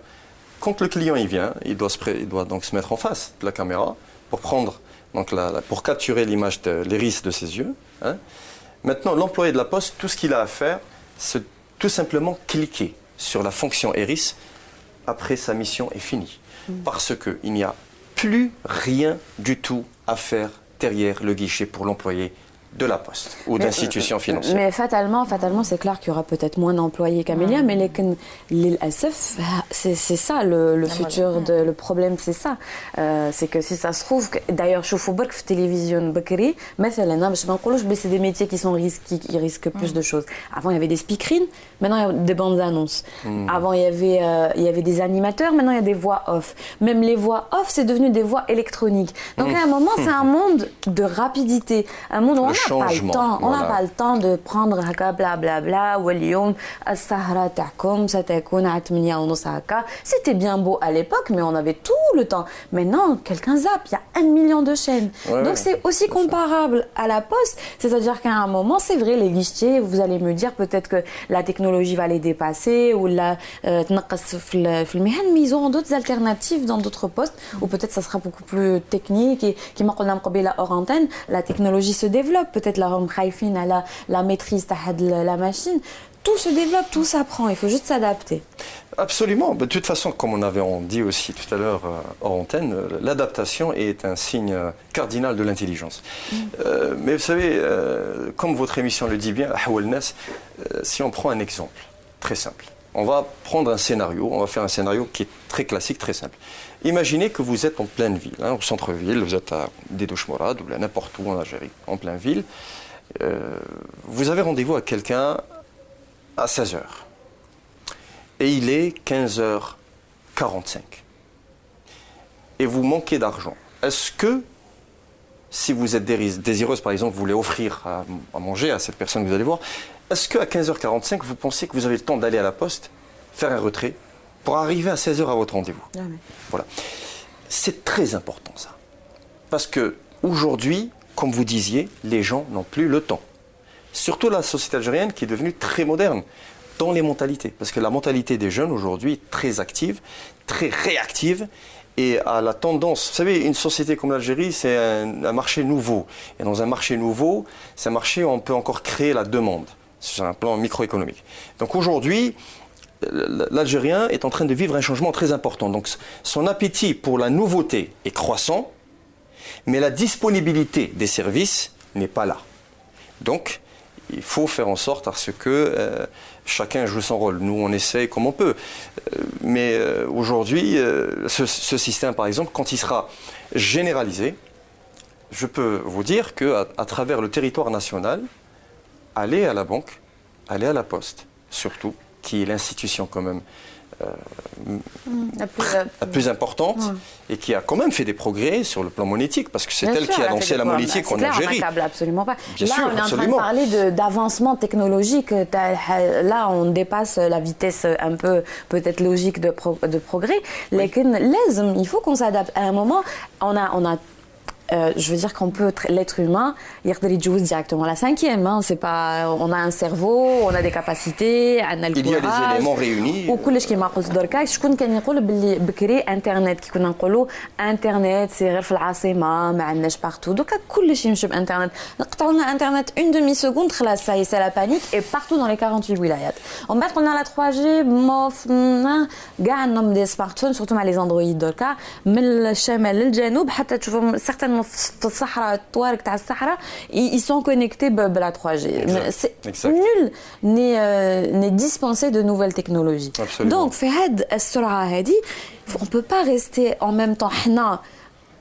quand le client il vient, il doit donc se mettre en face de la caméra pour prendre, donc pour capturer l'image de l'iris de ses yeux. Hein. Maintenant, l'employé de la poste, tout ce qu'il a à faire, c'est tout simplement cliquer sur la fonction iris. Après, sa mission est finie. Parce qu'il n'y a plus rien du tout à faire derrière le guichet pour l'employé de la poste ou d'institutions financières. Mais fatalement, c'est clair qu'il y aura peut-être moins d'employés qu'Amélia, mais c'est ça le futur, le problème, c'est ça. C'est que si ça se trouve, d'ailleurs, je fais beaucoup de télévision, c'est des métiers qui sont risqués, qui risquent plus de choses. Avant, il y avait des speakerines, maintenant, il y a des bandes annonces. Avant, il y avait des animateurs, maintenant, il y a des voix off. Même les voix off, c'est devenu des voix électroniques. Donc, à un moment, c'est un monde de rapidité, un monde où on n'a pas le temps de prendre هكا بلا بلا بلا واليوم السهرة تاعكم ستكون على 8:30 هكا. C'était bien beau à l'époque, mais on avait tout le temps. Maintenant, quelqu'un zappe, il y a 1 million de chaînes. Ouais, donc c'est aussi comparable à la poste, c'est-à-dire qu'à un moment, c'est vrai, les guichetiers, vous allez me dire peut-être que la technologie va les dépasser ou la تنقص في المهن, mais ils auront d'autres alternatives dans d'autres postes où peut-être ça sera beaucoup plus technique et كما قلنا من قبيله hors antenne, la technologie se développe. Peut-être la maîtrise de la machine. Tout se développe, tout s'apprend. Il faut juste s'adapter. Absolument. De toute façon, comme on avait dit aussi tout à l'heure hors antenne, l'adaptation est un signe cardinal de l'intelligence. Mais vous savez, comme votre émission le dit bien, si on prend un exemple très simple, on va prendre un scénario, on va faire un scénario qui est très classique, très simple. Imaginez que vous êtes en pleine ville, hein, au centre-ville, vous êtes à Dédouche Morad ou n'importe où en Algérie, en pleine ville. Vous avez rendez-vous avec quelqu'un à 16h. Et il est 15h45. Et vous manquez d'argent. Est-ce que, si vous êtes désireuse, par exemple, vous voulez offrir à manger à cette personne que vous allez voir, est-ce qu'à 15h45, vous pensez que vous avez le temps d'aller à la poste, faire un retrait, pour arriver à 16h à votre rendez-vous? Voilà. C'est très important ça. Parce que aujourd'hui, comme vous disiez, les gens n'ont plus le temps. Surtout la société algérienne qui est devenue très moderne dans les mentalités. Parce que la mentalité des jeunes aujourd'hui est très active, très réactive. et à la tendance. Vous savez, une société comme l'Algérie, c'est un marché nouveau. Et dans un marché nouveau, c'est un marché où on peut encore créer la demande sur un plan microéconomique. Donc aujourd'hui, l'Algérien est en train de vivre un changement très important. Donc son appétit pour la nouveauté est croissant, mais la disponibilité des services n'est pas là. Donc, il faut faire en sorte à ce que chacun joue son rôle. Nous, on essaye comme on peut. Mais aujourd'hui, ce système, par exemple, quand il sera généralisé, je peux vous dire qu'à travers le territoire national, aller à la banque, aller à la poste, surtout, qui est l'institution quand même la plus importante et qui a quand même fait des progrès sur le plan monétique, parce que c'est elle qui a lancé la monétique en Algérie. Clair, absolument pas. Bien là, sûr, on est absolument. en train de parler d'avancement technologique. Là, on dépasse la vitesse un peu peut-être logique de progrès. Oui. Il faut qu'on s'adapte. À un moment, on a je veux dire qu'on peut, l'être humain, il joue directement la cinquième. Hein. C'est pas, on a un cerveau, on a des capacités, on a le courage. Il y a des éléments réunis. وكلش كيما قلت دركا شكون كان يقول باللي بكري انترنت كي كنا نقولوا انترنت سي غير في العاصمه ما عندناش بارتو دوكا كلشي يمشي بانترنت نقطعوا لنا انترنت اون دمي سكوند خلاص ساي سي لا بانيك اي بارتو dans les 48 ولايات ومن بعد قلنا لا 3G موف كاع النوم دي سمارتفون سورتو مع لي اندرويد دركا من الشمال للجنوب حتى تشوفوا سيغتانمون في الصحراء الطوارق تاع الصحراء ils sont connectés بلا 3G. Nul n'est dispensé de nouvelles technologies. Absolument. Donc في هاد السرعة هذه on peut pas rester en même temps حنا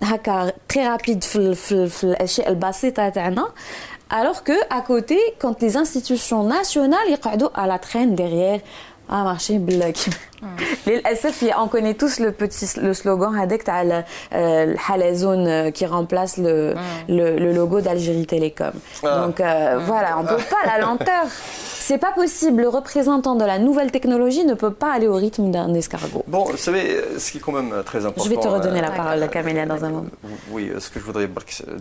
هكا très rapide في الأشياء البسيطة تاعنا alors que à côté quand les institutions nationales يقعدوا à la traîne derrière marcher بالك للاسف on connaît tous le slogan هذاك تاع الحلزون qui remplace le logo d'Algérie Télécom. Donc voilà, on peut pas la lenteur. C'est pas possible. Le représentant de la nouvelle technologie ne peut pas aller au rythme d'un escargot. Bon, vous savez, ce qui est quand même très important. Je vais te redonner la parole, Camélia, dans un moment. Oui, ce que je voudrais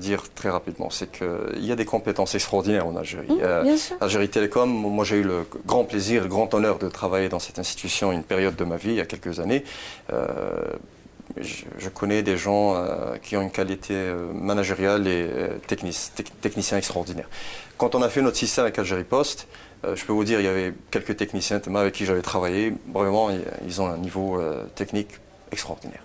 dire très rapidement, c'est qu'il y a des compétences extraordinaires en Algérie. Bien sûr. Algérie Télécom, moi j'ai eu le grand plaisir, le grand honneur de travailler dans cette institution une période de ma vie, il y a quelques années. Je connais des gens qui ont une qualité managériale et techniciens extraordinaires. Quand on a fait notre système avec Algérie Post, je peux vous dire, il y avait quelques techniciens avec qui j'avais travaillé. Vraiment, ils ont un niveau technique extraordinaire.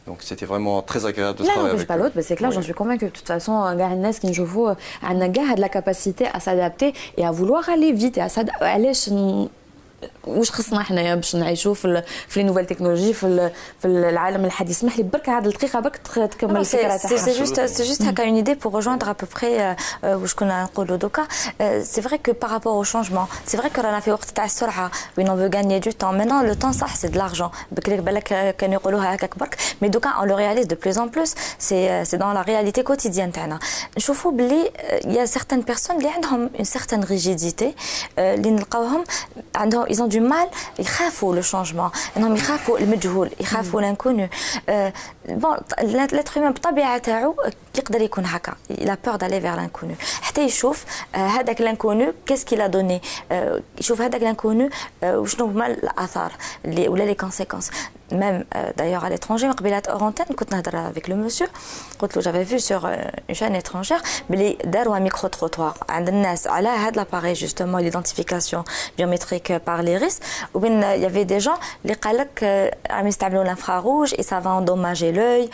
Donc c'était vraiment très agréable de travailler avec eux. Pas l'autre, c'est clair, j'en suis convaincue. De toute façon, Garinès qui nous a de la capacité à s'adapter et à vouloir aller vite et à s'adapter. واش خصنا حنايا باش نعيشوا في لي نوفيل تكنولوجي في العالم الحديث. اسمح لي برك هذه الدقيقه برك تكمل الفكره تاعها. C'est juste هكا une idée pour rejoindre à peu près واش كنا نقولوا دوكا. C'est vrai que par rapport au changement, c'est vrai que رانا في وقت تاع السرعه وين on veut gagner du temps. Maintenant le temps صح c'est de l'argent. بكري بالك كانوا يقولوها هكاك برك, mais دوكا on le réalise de plus en plus. C'est dans la réalité quotidienne تاعنا. نشوفوا بلي il y a certaines personnes اللي عندهم une certaine rigidité اللي نلقاوهم عندهم ils ont du mal, ils خافوا le changement, انهم يخافوا المجهول, يخافوا l'inconnu. Bon, l'être humain بطبيعة تاعو يقدر يكون هكا, il a peur d'aller vers l'inconnu. حتى يشوف هذاك l'inconnu qu'est-ce qu'il a donné, يشوف هذاك l'inconnu وشنو هما الآثار اللي ولا les conséquences. Même d'ailleurs à l'étranger, قبيلات hors antenne كنت نهضر avec le monsieur, قلت له j'avais vu sur une chaîne étrangère بلي داروا un micro trottoir عند الناس على هذا l'appareil justement l'identification biométrique par l'iris, où il y avait des gens اللي قال لك راهم يستعملوا l'infrarouge et ça va endommager l'œil.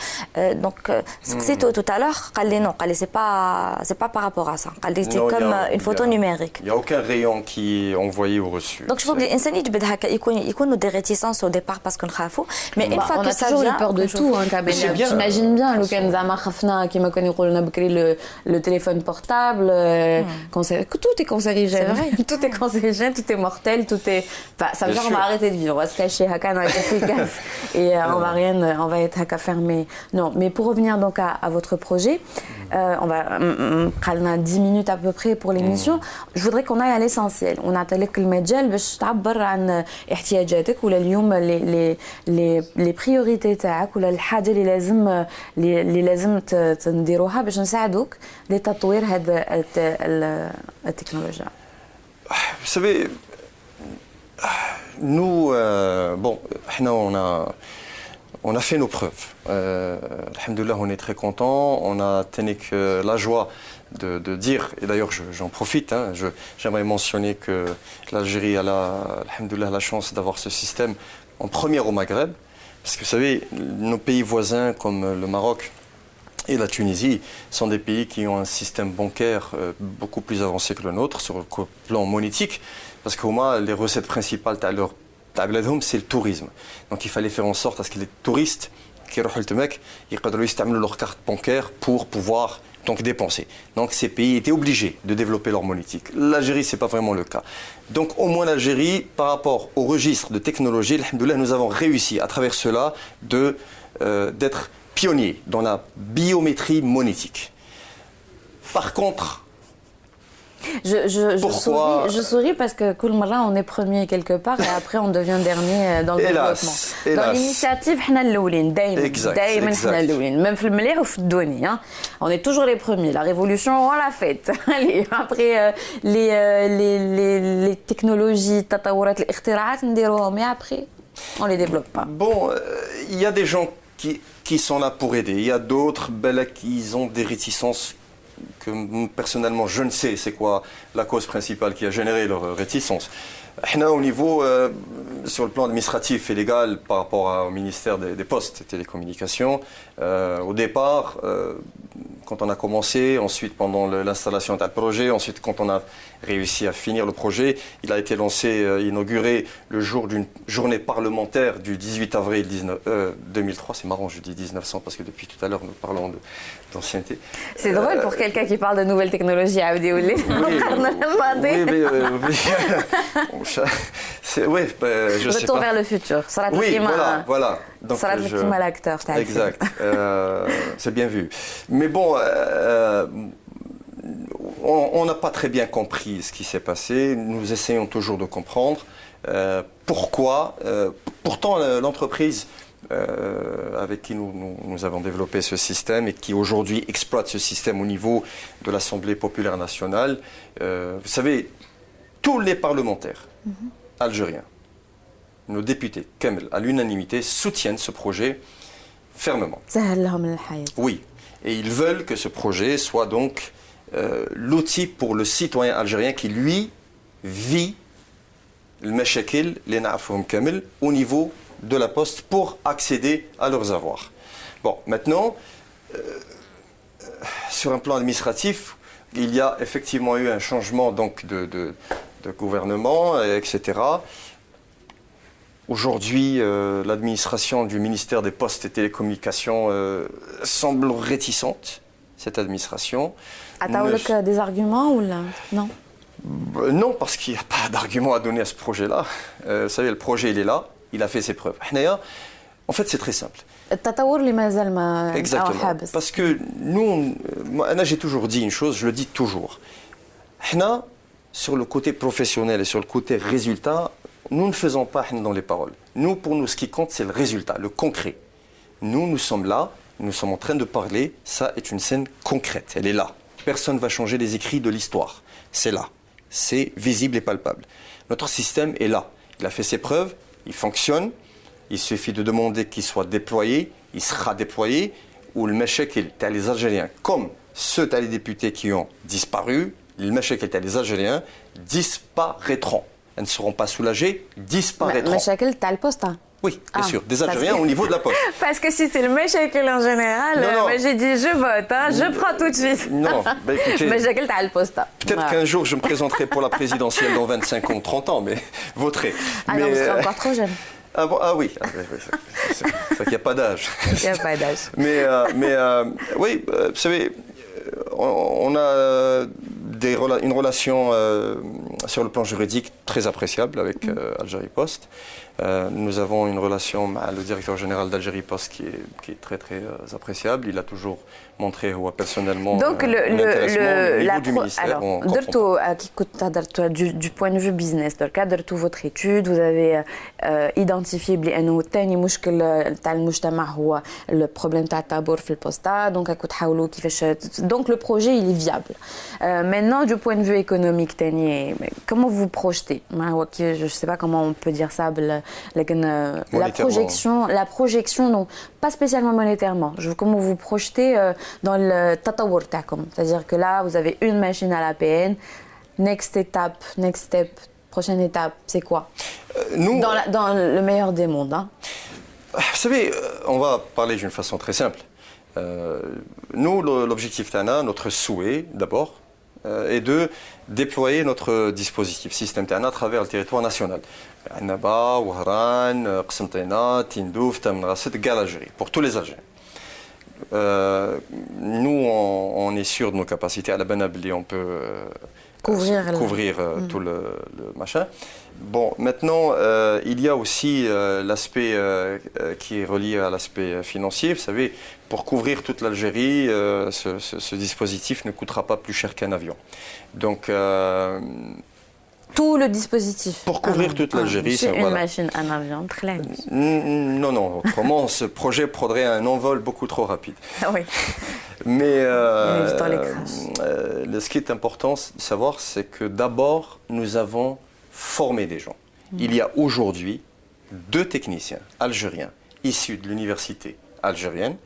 Donc c'est tout à l'heure قال لي non, قال لي c'est pas par rapport à ça, قال لي c'est comme une photo numérique. Il y a aucun rayon qui est envoyé ou reçu. Donc je vois que الانسان يجبد هكا يكونوا des réticences au départ parce qu'on خافوا. Mais une fois on que a ça toujours vient, eu peur de tout, hein, Camélia. J'imagine bien, لو كان زعما خفنا كيما كانوا يقولوا لنا بكري le téléphone portable, tout est cancérigène. Tout est cancérigène, tout est mortel, tout est. Enfin, ça veut dire on va arrêter de vivre, on va se cacher haka dans les efficaces et on va être haka fermé. Non, mais pour revenir donc à votre projet, on va 10 minutes à peu près pour l'émission. Je voudrais qu'on aille à l'essentiel. On a لك المجال باش تعبر عن احتياجاتك ولا اليوم les priorités تاعك ولا الحاجه اللي لازم تنديروها باش نساعدوك لتطوير هذا التكنولوجيا. Vous savez, nous, bon, on a on a fait nos preuves. Alhamdoulilah, on est très contents. On a tenu que la joie de dire, et d'ailleurs j'en profite, hein, j'aimerais mentionner que l'Algérie a alhamdoulilah, la chance d'avoir ce système en première au Maghreb. Parce que vous savez, nos pays voisins comme le Maroc et la Tunisie sont des pays qui ont un système bancaire beaucoup plus avancé que le nôtre sur le plan monétique. Parce qu'au moins, les recettes principales, c'est le tourisme. Donc il fallait faire en sorte à ce que les touristes qui utilisent leur carte bancaire pour pouvoir donc dépenser. Donc ces pays étaient obligés de développer leur monétique. L'Algérie, ce n'est pas vraiment le cas. Donc au moins l'Algérie, par rapport au registre de technologie, alhamdoulilah, nous avons réussi à travers cela d'être pionniers dans la biométrie monétique. Par contre, je souris parce que Koulmara, on est premier quelque part et après on devient dernier dans le développement. Dans l'initiative, même on est toujours les premiers. La révolution, on l'a faite. Après les technologies, mais après on les développe pas. Bon, il y a des gens qui sont là pour aider. Il y a d'autres qui ont des réticences que personnellement je ne sais c'est quoi la cause principale qui a généré leur réticence. Au niveau, sur le plan administratif et légal par rapport au ministère des Postes et Télécommunications, au départ, quand on a commencé, ensuite pendant l'installation d'un projet, ensuite quand on a réussi à finir le projet, il a été lancé, inauguré le jour d'une journée parlementaire du 18 avril 2003. C'est marrant, je dis 1900 parce que depuis tout à l'heure nous parlons d'ancienneté. C'est drôle pour quelqu'un qui parle de nouvelles technologies. Retour vers le futur. Oui, voilà. Donc, l'acteur. Exact. C'est bien vu. Mais bon, on n'a pas très bien compris ce qui s'est passé. Nous essayons toujours de comprendre pourquoi. Pourtant, l'entreprise avec qui nous avons développé ce système et qui aujourd'hui exploite ce système au niveau de l'Assemblée populaire nationale, vous savez, tous les parlementaires algériens, nos députés, Kamel, à l'unanimité, soutiennent ce projet fermement. Oui, et ils veulent que ce projet soit donc l'outil pour le citoyen algérien qui, lui, vit le mashakil, les na'afoum Kamel, au niveau de la poste pour accéder à leurs avoirs. Bon, maintenant, sur un plan administratif, il y a effectivement eu un changement donc, de gouvernement, etc. Aujourd'hui, l'administration du ministère des Postes et Télécommunications semble réticente, cette administration. A-t-il des arguments ou là? Non. Non, parce qu'il n'y a pas d'argument à donner à ce projet-là. Vous savez, le projet, il est là, il a fait ses preuves. En fait, c'est très simple. Exactement. Parce que nous, moi, j'ai toujours dit une chose, je le dis toujours. Sur le côté professionnel et sur le côté résultat, nous ne faisons pas dans les paroles. Nous, pour nous, ce qui compte, c'est le résultat, le concret. Nous sommes là, nous sommes en train de parler, ça est une scène concrète, elle est là. Personne ne va changer les écrits de l'histoire. C'est là, c'est visible et palpable. Notre système est là, il a fait ses preuves, il fonctionne, il suffit de demander qu'il soit déployé, il sera déployé, ou le mashakil, les Algériens, comme ceux des députés qui ont disparu, le mashakil, les Algériens, disparaîtront. Elles ne seront pas soulagées, disparaîtront. Le mashakil, t'as le poste, hein? Oui, bien sûr, des Algériens au niveau de la poste. Parce que si c'est le mashakil en général, j'ai dit je vote, hein, je prends tout de suite. Non, écoutez, mashakil, t'as le poste. Peut-être qu'un jour je me présenterai pour la présidentielle dans 25 ans, 30 ans, mais voterai. Ah non, c'est encore trop jeune. Ah, bon, oui, c'est vrai qu'il n'y a pas d'âge. Il n'y a pas d'âge. Mais oui, vous savez, on a une relation sur le plan juridique très appréciable avec Algérie Post. Nous avons une relation avec le directeur général d'Algérie Post qui est très très appréciable. Il a toujours montré personnellement donc l'intéressement au niveau du ministère. Alors, du point de vue business, dans le cadre de votre étude, vous avez identifié que le problème de التابور في البوستا, donc le projet il est viable. Maintenant, du point de vue économique, comment vous vous projetez? je ne sais pas comment on peut dire ça, la projection, non, pas spécialement monétairement. Comment vous projetez dans le tatawur takom. C'est-à-dire que là, vous avez une machine à l'APN, next step, prochaine étape, c'est quoi Nous, dans le meilleur des mondes. Hein. Vous savez, on va parler d'une façon très simple. Nous, l'objectif TANA, notre souhait d'abord, est de déployer notre dispositif système TANA à travers le territoire national. Annaba, Ouaran, Qsantena, Tindouf, Tamnrasset, Galagérie, pour tous les Algériens. Nous, on est sûr de nos capacités. À la Benabli, on peut couvrir tout le machin. Bon, maintenant, il y a aussi l'aspect qui est relié à l'aspect financier. Vous savez, pour couvrir toute l'Algérie, ce dispositif ne coûtera pas plus cher qu'un avion. Donc, tout le dispositif. Pour couvrir toute l'Algérie, c'est une machine, un avion, très Non, autrement, ce projet prendrait un envol beaucoup trop rapide. Oui. Mais ce qui est important de savoir, c'est que d'abord, nous avons formé des gens. Il y a aujourd'hui 2 techniciens algériens issus de l'université algérienne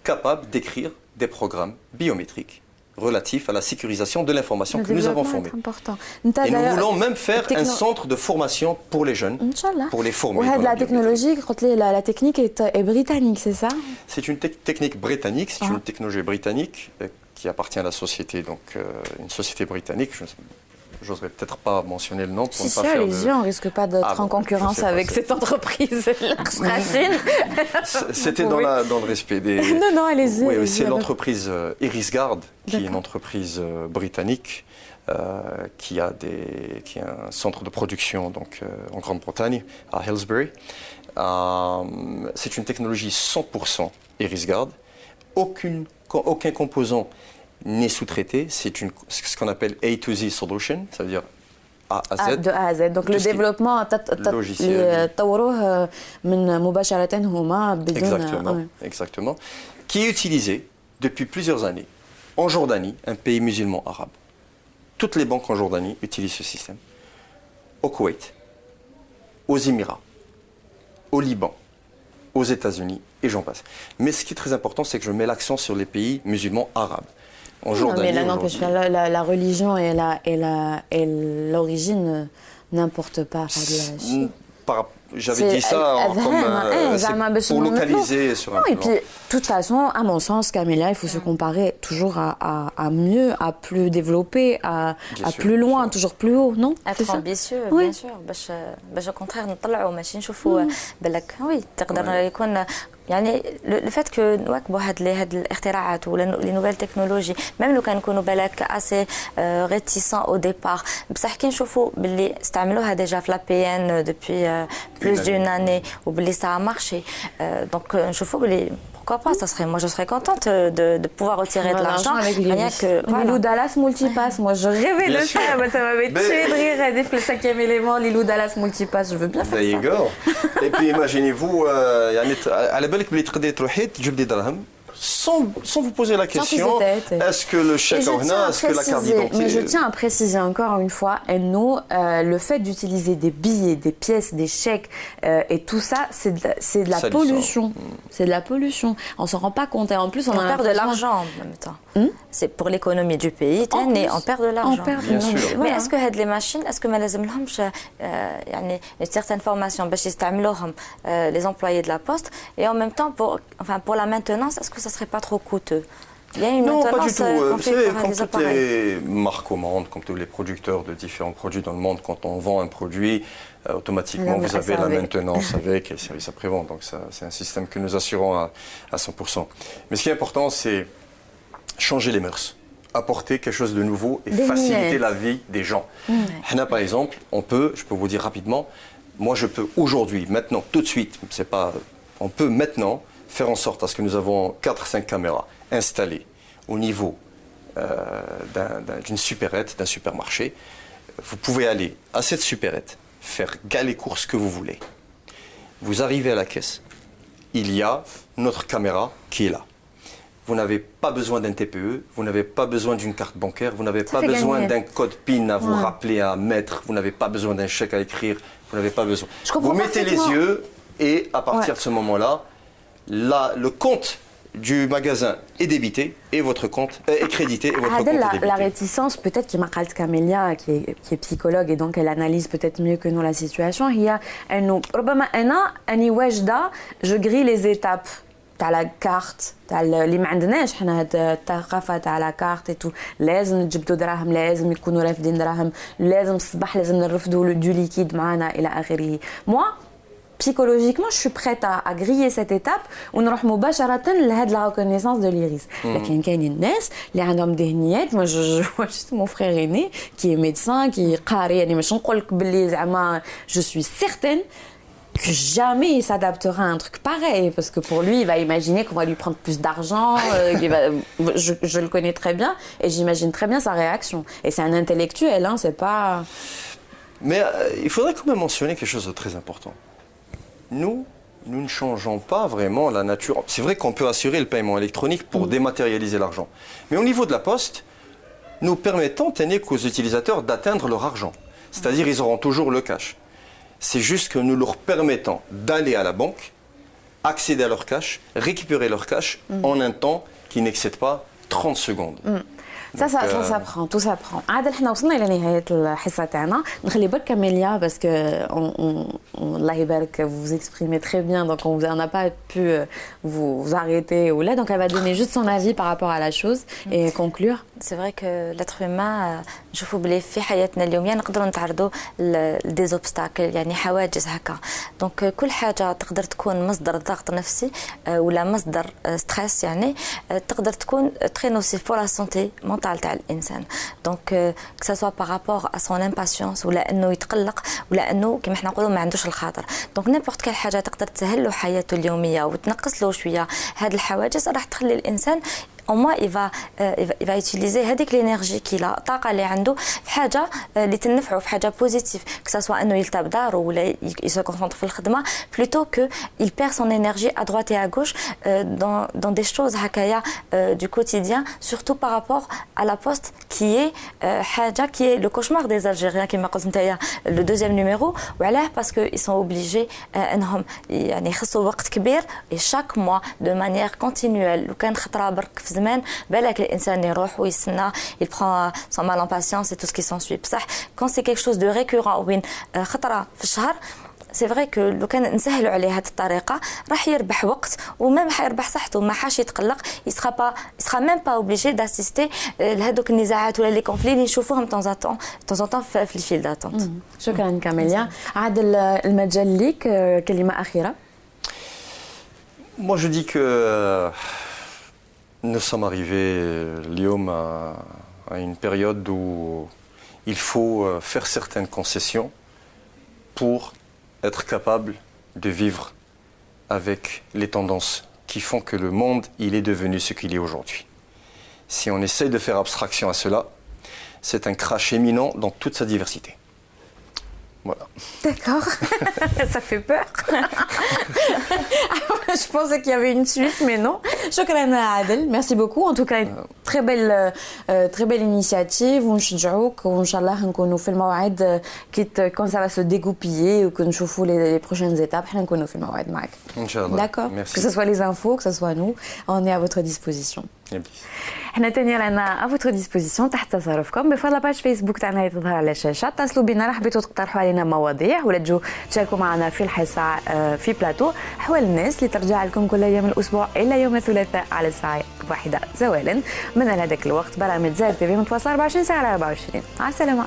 capables d'écrire des programmes biométriques relatifs à la sécurisation de l'information que nous avons formée. Et nous voulons même faire un centre de formation pour les jeunes, pour les former. La technologie, la technique est britannique, c'est ça? C'est une technique britannique, c'est une technologie britannique qui appartient à la société, donc une société britannique. J'oserais peut-être pas mentionner le nom pour ne pas faire allez-y, on risque pas d'être en concurrence avec cette entreprise. C'était dans le respect des... Non, allez-y. Oui, c'est l'entreprise Irisguard, qui est une entreprise britannique qui a un centre de production donc, en Grande-Bretagne, à Hillsbury. C'est une technologie 100% Irisguard. Aucun composant n'est sous-traité, c'est ce qu'on appelle A to Z solution, ça veut dire A à Z. De A à Z. Donc le développement, exactement, qui est utilisé depuis plusieurs années en Jordanie, un pays musulman arabe. Toutes les banques en Jordanie utilisent ce système. Au Koweït, aux Émirats, au Liban, aux États-Unis, et j'en passe. Mais ce qui est très important, c'est que je mets l'accent sur les pays musulmans arabes. En Jordanie, mais là, n'empêche pas, la religion et l'origine n'importent pas. J'avais dit ça pour localiser sur un plan. Et puis, de toute façon, à mon sens, Camélia, il faut se comparer toujours à mieux, à plus développé, à plus loin, toujours plus haut, non? Être ambitieux, bien sûr. باش au contraire نطلعوا ماشي نشوفوا بالك oui تقدر يكون يعني le fait que نواكبوا هاد الاختراعات ولا les nouvelles technologies même لو كان نكونوا بالك assez réticents au départ بصح كي نشوفوا باللي استعملوها déjà في la PN depuis plus d'une année وباللي ça a marché donc نشوفوا باللي pourquoi pas, moi je serais contente de pouvoir retirer de l'argent. Rien que Lilou Dallas Multipass, moi je rêvais de ça, ça m'avait tué de rire, le 5e élément, Lilou Dallas Multipass, je veux bien faire ça. Et puis imaginez-vous, à la belle que des dirhams, sans vous poser la question, est-ce que le chèque est-ce que la carte d'identité... Mais je tiens à préciser encore une fois, Enno, le fait d'utiliser des billets, des pièces, des chèques et tout ça, c'est de la pollution. C'est de la pollution. On s'en rend pas compte et en plus on perd de l'argent en même temps. C'est pour l'économie du pays, on perd de l'argent. Mais est-ce que les machines, est-ce que ما لازم لهمش يعني une certaine formation باش يستعملوهم les employés de la poste et en même temps pour la maintenance, est-ce que ça serait pas trop coûteux? Il y a une non, pas du tout. Vous savez, comme toutes les marques au monde, comme tous les producteurs de différents produits dans le monde, quand on vend un produit, automatiquement vous avez la maintenance avec et le service après-vente. Donc c'est un système que nous assurons à 100%. Mais ce qui est important, c'est changer les mœurs, apporter quelque chose de nouveau et faciliter la vie des gens. Hna, par exemple, je peux vous dire rapidement, moi je peux aujourd'hui, maintenant, tout de suite, on peut maintenant faire en sorte à ce que nous avons 4-5 caméras installées au niveau d'une supérette, d'un supermarché. Vous pouvez aller à cette supérette, faire les courses que vous voulez. Vous arrivez à la caisse, il y a notre caméra qui est là. vous n'avez pas besoin d'un TPE, vous n'avez pas besoin d'une carte bancaire, vous n'avez pas besoin d'un code PIN à vous rappeler à mettre, vous n'avez pas besoin d'un chèque à écrire, vous n'avez pas besoin. Vous mettez les yeux et à partir de ce moment-là, le compte du magasin est débité et votre compte est crédité et votre compte est débité. La réticence, peut-être qui m'a dit Camélia, qui est psychologue et donc elle analyse peut-être mieux que nous la situation, il y a je grille les étapes. تاع لا كارت تاع اللي ما عندناش حنا هاد الثقافه تاع لا كارت اي تو لازم نجبدوا دراهم لازم يكونوا رافدين دراهم لازم الصباح لازم نرفدوا دو ليكيد معنا الى اخره moi psychologiquement je suis prête à griller cette étape ونروح مباشره لهاد la reconnaissance de l'iris لكن كاينين الناس اللي عندهم ذهنيات moi je vois juste mon frère aîné qui est médecin qui قاري يعني مش نقول لك باللي زعما je suis certaine que jamais il s'adaptera à un truc pareil, parce que pour lui, il va imaginer qu'on va lui prendre plus d'argent, je le connais très bien, et j'imagine très bien sa réaction. Et c'est un intellectuel, hein, c'est pas... Mais il faudrait quand même mentionner quelque chose de très important. Nous ne changeons pas vraiment la nature. C'est vrai qu'on peut assurer le paiement électronique pour dématérialiser l'argent. Mais au niveau de la poste, nous permettons qu'aux utilisateurs d'atteindre leur argent. C'est-à-dire ils auront toujours le cash. C'est juste que nous leur permettons d'aller à la banque, accéder à leur cash, récupérer leur cash en un temps qui n'excède pas 30 secondes. Ça s'apprend, tout s'apprend. عادل حنا وصلنا إلى نهاية الحصة تاعنا. نخلي برك كاميليا parce que الله يبارك vous vous exprimez très bien donc on n'a pas pu vous arrêter ou là donc elle va donner juste son avis par rapport à la chose et conclure. C'est vrai que l'être humain نشوفوا بلي في حياتنا اليوميه نقدروا نتعرضوا لدي اوبستاكل يعني حواجز هكا دونك كل حاجه تقدر تكون مصدر ضغط نفسي ولا مصدر ستريس يعني تقدر تكون تري نوسيف بور لا سونتي مونتال تاع الانسان دونك كو سوا بارابور ا سون امباسيونس ولا انه يتقلق ولا انه كما حنا نقولوا ما عندوش الخاطر دونك نيمبورت كال حاجه تقدر تسهل له حياته اليوميه وتنقص له شويه هاد الحواجز راح تخلي الانسان au moins il va utiliser هذيك l'énergie qu'il a الطاقه اللي عنده في حاجه اللي تنفعه في حاجه بوزيتيف que ça soit انه يلتاب داره ولا il se concentre في الخدمه plutôt que il perd son énergie à droite et à gauche dans des choses هكايا du quotidien surtout par rapport à la poste qui est حاجه qui est le cauchemar des Algériens كما قلت نتايا le deuxième numéro وعلاه parce que ils sont obligés انهم يعني يخصوا وقت كبير et chaque mois de manière continuelle لو كان خطره برك في زمان بالك الانسان يروح ويستنى il prend son mal en patience et tout ce qui s'ensuit بصح quand c'est quelque chose de récurrent وين خطره في الشهر سي فري كو لو كان نسهلوا عليه هذه الطريقه راح يربح وقت ومام حيربح صحته ما حاش يتقلق يسخا ميم با اوبليجي داسيستي لهذوك النزاعات ولا لي كونفلي اللي نشوفوهم طون طون في الفيل داتونت. شكرا كاميليا. عادل المجال ليك كلمه اخيره. Moi je dis que nous sommes arrivés اليوم à une période où il faut faire certaines concessions pour être capable de vivre avec les tendances qui font que le monde il est devenu ce qu'il est aujourd'hui. Si on essaye de faire abstraction à cela, c'est un crash éminent dans toute sa diversité. Voilà. D'accord, ça fait peur. Je pensais qu'il y avait une suite, mais non. Shukran Adel, merci beaucoup. En tout cas, très belle initiative. ونشجعوك وإن شاء الله نكونوا في الموعد quand ça va se dégoupiller ou que نشوفوا les prochaines étapes حنا نكونوا في الموعد معك. Inch'Allah. D'accord. Merci. Que ce soit les infos, que ce soit nous, on est à votre disposition. حنا تاني رانا à votre disposition تحت تصرفكم بفضل باج فيسبوك تاعنا اللي تظهر على الشاشه. اتصلوا بنا راه حبيتوا تقترحوا علينا مواضيع ولا تجوا تشاركوا معنا في الحصه في بلاتو احوال الناس اللي ترجع لكم كل يوم الاسبوع الا يوم الثلاثاء على الساعه 1 زوالا من هذاك الوقت برامج زاير تي في متواصل 24 ساعه على 24. مع السلامه.